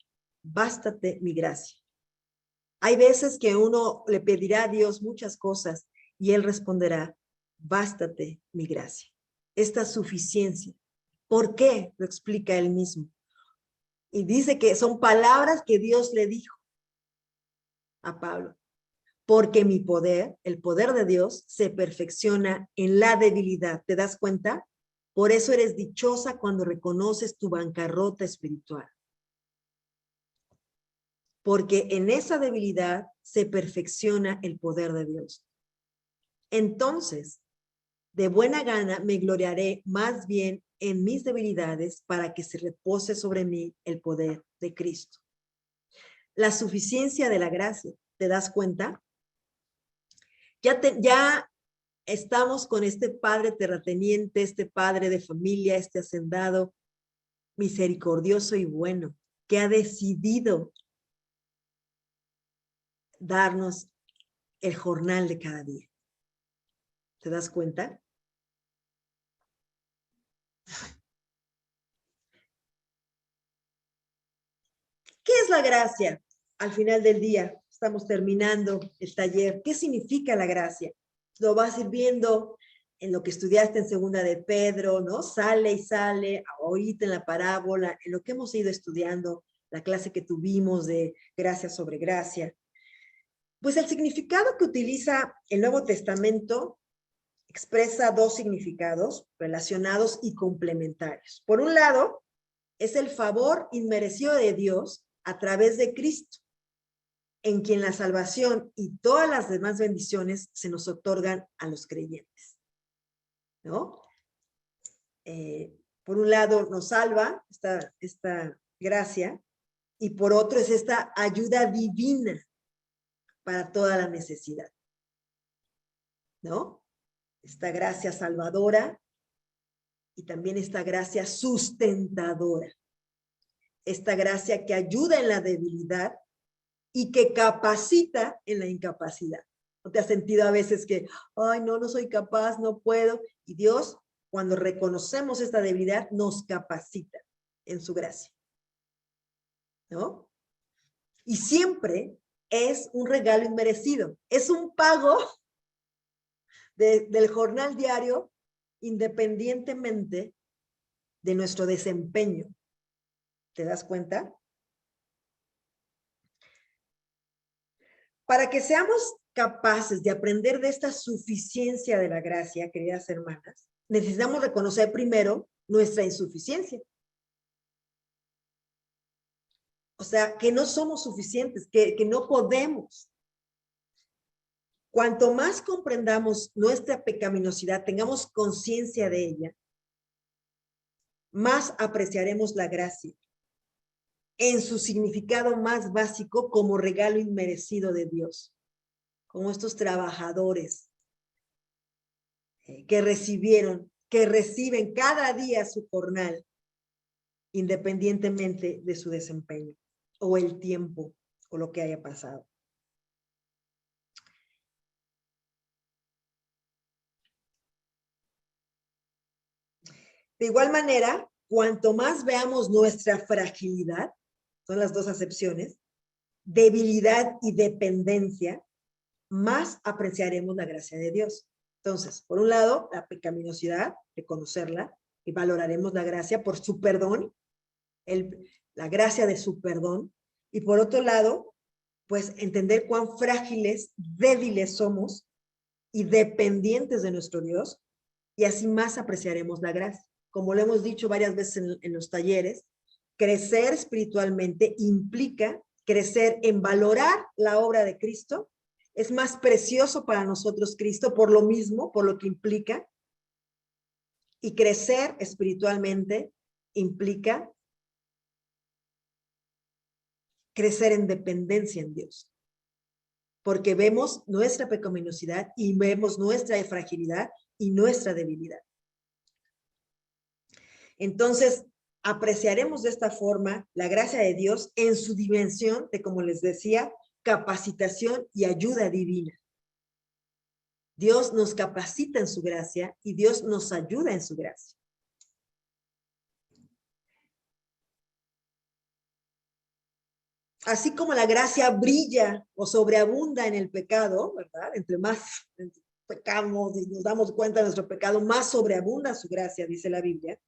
bástate mi gracia. Hay veces que uno le pedirá a Dios muchas cosas y Él responderá, bástate mi gracia. Esta suficiencia. ¿Por qué? Lo explica Él mismo. Y dice que son palabras que Dios le dijo a Pablo. Porque mi poder, el poder de Dios, se perfecciona en la debilidad. ¿Te das cuenta? Por eso eres dichosa cuando reconoces tu bancarrota espiritual. Porque en esa debilidad se perfecciona el poder de Dios. Entonces, de buena gana me gloriaré más bien en mis debilidades para que se repose sobre mí el poder de Cristo. La suficiencia de la gracia, ¿te das cuenta? Ya estamos con este Padre terrateniente, este Padre de familia, este hacendado misericordioso y bueno, que ha decidido darnos el jornal de cada día. ¿Te das cuenta? ¿Qué es la gracia? Al final del día, estamos terminando el taller. ¿Qué significa la gracia? Lo vas a ir viendo en lo que estudiaste en Segunda de Pedro, ¿no? Sale y sale, ahorita en la parábola, en lo que hemos ido estudiando, la clase que tuvimos de gracia sobre gracia. Pues el significado que utiliza el Nuevo Testamento expresa 2 significados relacionados y complementarios. Por un lado, es el favor inmerecido de Dios a través de Cristo, en quien la salvación y todas las demás bendiciones se nos otorgan a los creyentes, ¿no? Por un lado nos salva esta gracia, Y por otro es esta ayuda divina para toda la necesidad, ¿no? Esta gracia salvadora y también esta gracia sustentadora. Esta gracia que ayuda en la debilidad y que capacita en la incapacidad. ¿No te has sentido a veces que, ay, no soy capaz, no puedo? Y Dios, cuando reconocemos esta debilidad, nos capacita en su gracia, ¿no? Y siempre es un regalo inmerecido. Es un pago del jornal diario independientemente de nuestro desempeño. ¿Te das cuenta? Para que seamos capaces de aprender de esta suficiencia de la gracia, queridas hermanas, necesitamos reconocer primero nuestra insuficiencia. O sea, que no somos suficientes, que no podemos. Cuanto más comprendamos nuestra pecaminosidad, tengamos conciencia de ella, más apreciaremos la gracia en su significado más básico como regalo inmerecido de Dios, como estos trabajadores que reciben cada día su jornal, independientemente de su desempeño o el tiempo o lo que haya pasado. De igual manera, cuanto más veamos nuestra fragilidad, son las dos acepciones, debilidad y dependencia, más apreciaremos la gracia de Dios. Entonces, por un lado, la pecaminosidad, reconocerla, y valoraremos la gracia por su perdón, la gracia de su perdón, y por otro lado, pues entender cuán frágiles, débiles somos y dependientes de nuestro Dios, y así más apreciaremos la gracia. Como lo hemos dicho varias veces en los talleres, crecer espiritualmente implica crecer en valorar la obra de Cristo. Es más precioso para nosotros Cristo por lo mismo, por lo que implica. Y crecer espiritualmente implica crecer en dependencia en Dios. Porque vemos nuestra pecaminosidad y vemos nuestra fragilidad y nuestra debilidad. Entonces, apreciaremos de esta forma la gracia de Dios en su dimensión de, como les decía, capacitación y ayuda divina. Dios nos capacita en su gracia y Dios nos ayuda en su gracia. Así como la gracia brilla o sobreabunda en el pecado, ¿verdad? Entre más pecamos y nos damos cuenta de nuestro pecado, más sobreabunda su gracia, dice la Biblia.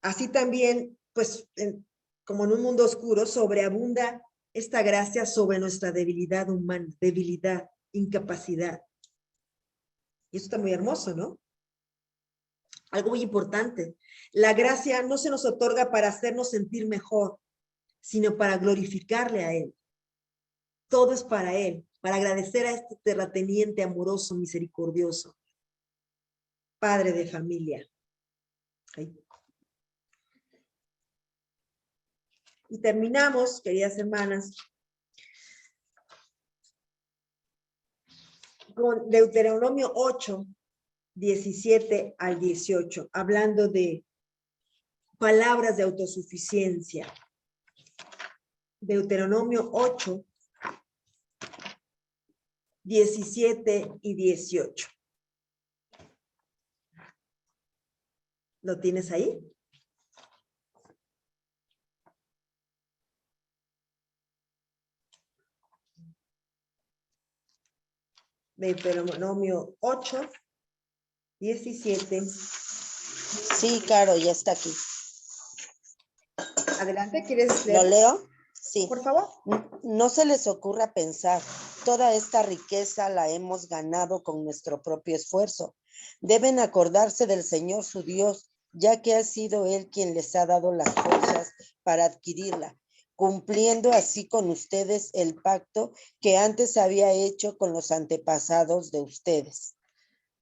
Así también, pues, como en un mundo oscuro, sobreabunda esta gracia sobre nuestra debilidad humana, debilidad, incapacidad. Y eso está muy hermoso, ¿no? Algo muy importante. La gracia no se nos otorga para hacernos sentir mejor, sino para glorificarle a Él. Todo es para Él, para agradecer a este terrateniente amoroso, misericordioso, padre de familia. ¿Okay? Y terminamos, queridas hermanas, con Deuteronomio 8, 17 al 18, hablando de palabras de autosuficiencia. Deuteronomio 8, 17 y 18. ¿Lo tienes ahí? Deuteronomio 8, 17. Sí, Caro, ya está aquí. Adelante, ¿quieres leer? ¿Lo leo? Sí. Por favor. No se les ocurra pensar, toda esta riqueza la hemos ganado con nuestro propio esfuerzo. Deben acordarse del Señor su Dios, ya que ha sido Él quien les ha dado las fuerzas para adquirirla, cumpliendo así con ustedes el pacto que antes había hecho con los antepasados de ustedes.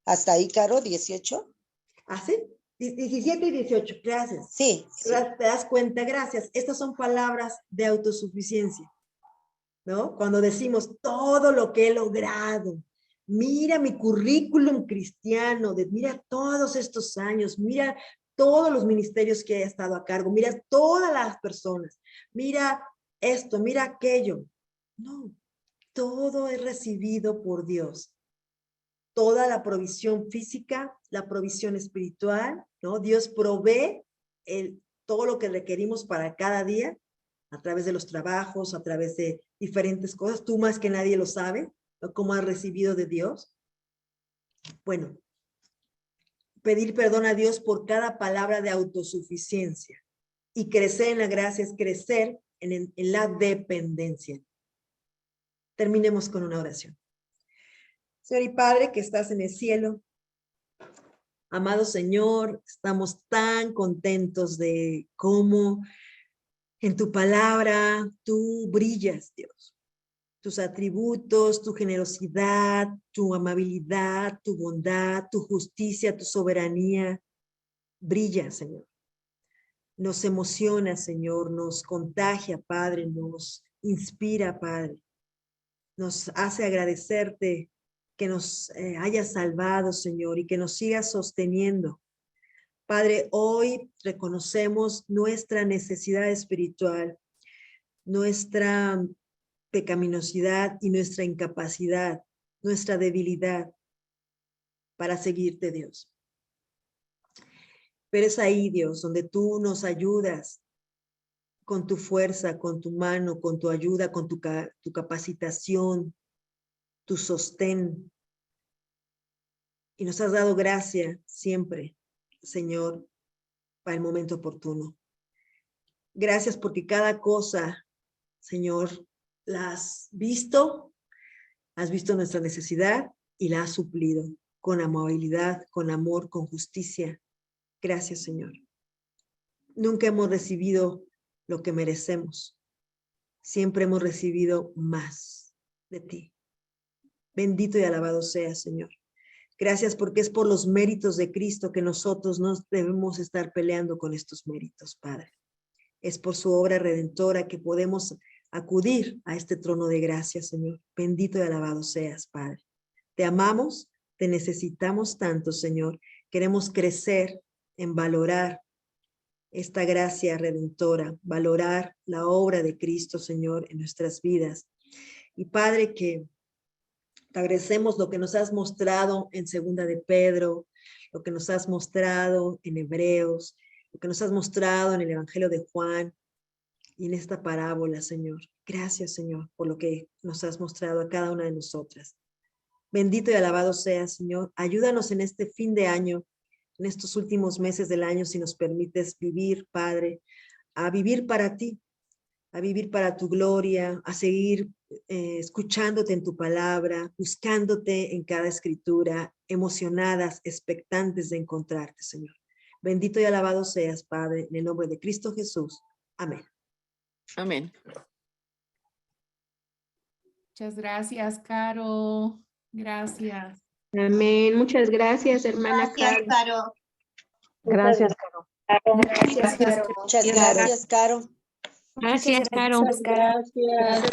¿Hasta ahí, Caro? ¿18? ¿Ah, sí? 17 y 18, gracias. Sí. Te das cuenta, gracias. Estas son palabras de autosuficiencia, ¿no? Cuando decimos todo lo que he logrado, mira mi currículum cristiano, mira todos estos años, mira todos los ministerios que he estado a cargo, mira todas las personas, mira esto, mira aquello. No, todo es recibido por Dios. Toda la provisión física, la provisión espiritual, ¿no? Dios provee todo lo que requerimos para cada día, a través de los trabajos, a través de diferentes cosas. Tú más que nadie lo sabes, ¿no? Cómo has recibido de Dios. Bueno, pedir perdón a Dios por cada palabra de autosuficiencia. Y crecer en la gracia es crecer en la dependencia. Terminemos con una oración. Señor y Padre que estás en el cielo, amado Señor, estamos tan contentos de cómo en tu palabra tú brillas, Dios. Tus atributos, tu generosidad, tu amabilidad, tu bondad, tu justicia, tu soberanía, brilla, Señor. Nos emociona, Señor, nos contagia, Padre, nos inspira, Padre. Nos hace agradecerte que nos hayas salvado, Señor, y que nos sigas sosteniendo. Padre, hoy reconocemos nuestra necesidad espiritual, nuestra pecaminosidad y nuestra incapacidad, nuestra debilidad para seguirte, Dios. Pero es ahí, Dios, donde tú nos ayudas con tu fuerza, con tu mano, con tu ayuda, con tu capacitación, tu sostén. Y nos has dado gracia siempre, Señor, para el momento oportuno. Gracias porque cada cosa, Señor, la has visto nuestra necesidad y la has suplido con amabilidad, con amor, con justicia. Gracias, Señor. Nunca hemos recibido lo que merecemos. Siempre hemos recibido más de ti. Bendito y alabado seas, Señor. Gracias porque es por los méritos de Cristo que nosotros no debemos estar peleando con estos méritos, Padre. Es por su obra redentora que podemos acudir a este trono de gracia, Señor. Bendito y alabado seas, Padre. Te amamos, te necesitamos tanto, Señor. Queremos crecer en valorar esta gracia redentora, valorar la obra de Cristo, Señor, en nuestras vidas. Y Padre, que te agradecemos lo que nos has mostrado en Segunda de Pedro, lo que nos has mostrado en Hebreos, lo que nos has mostrado en el Evangelio de Juan y en esta parábola, Señor. Gracias, Señor, por lo que nos has mostrado a cada una de nosotras. Bendito y alabado seas, Señor. Ayúdanos en este fin de año, en estos últimos meses del año, si nos permites vivir, Padre, a vivir para ti, a vivir para tu gloria, a seguir escuchándote en tu palabra, buscándote en cada escritura, emocionadas, expectantes de encontrarte, Señor. Bendito y alabado seas, Padre, en el nombre de Cristo Jesús. Amén. Amén. Muchas gracias, Caro. Gracias. Amén. Muchas gracias, hermana Gracias, Caro. Gracias, Caro. Muchas gracias, Caro. Gracias, Caro. Gracias.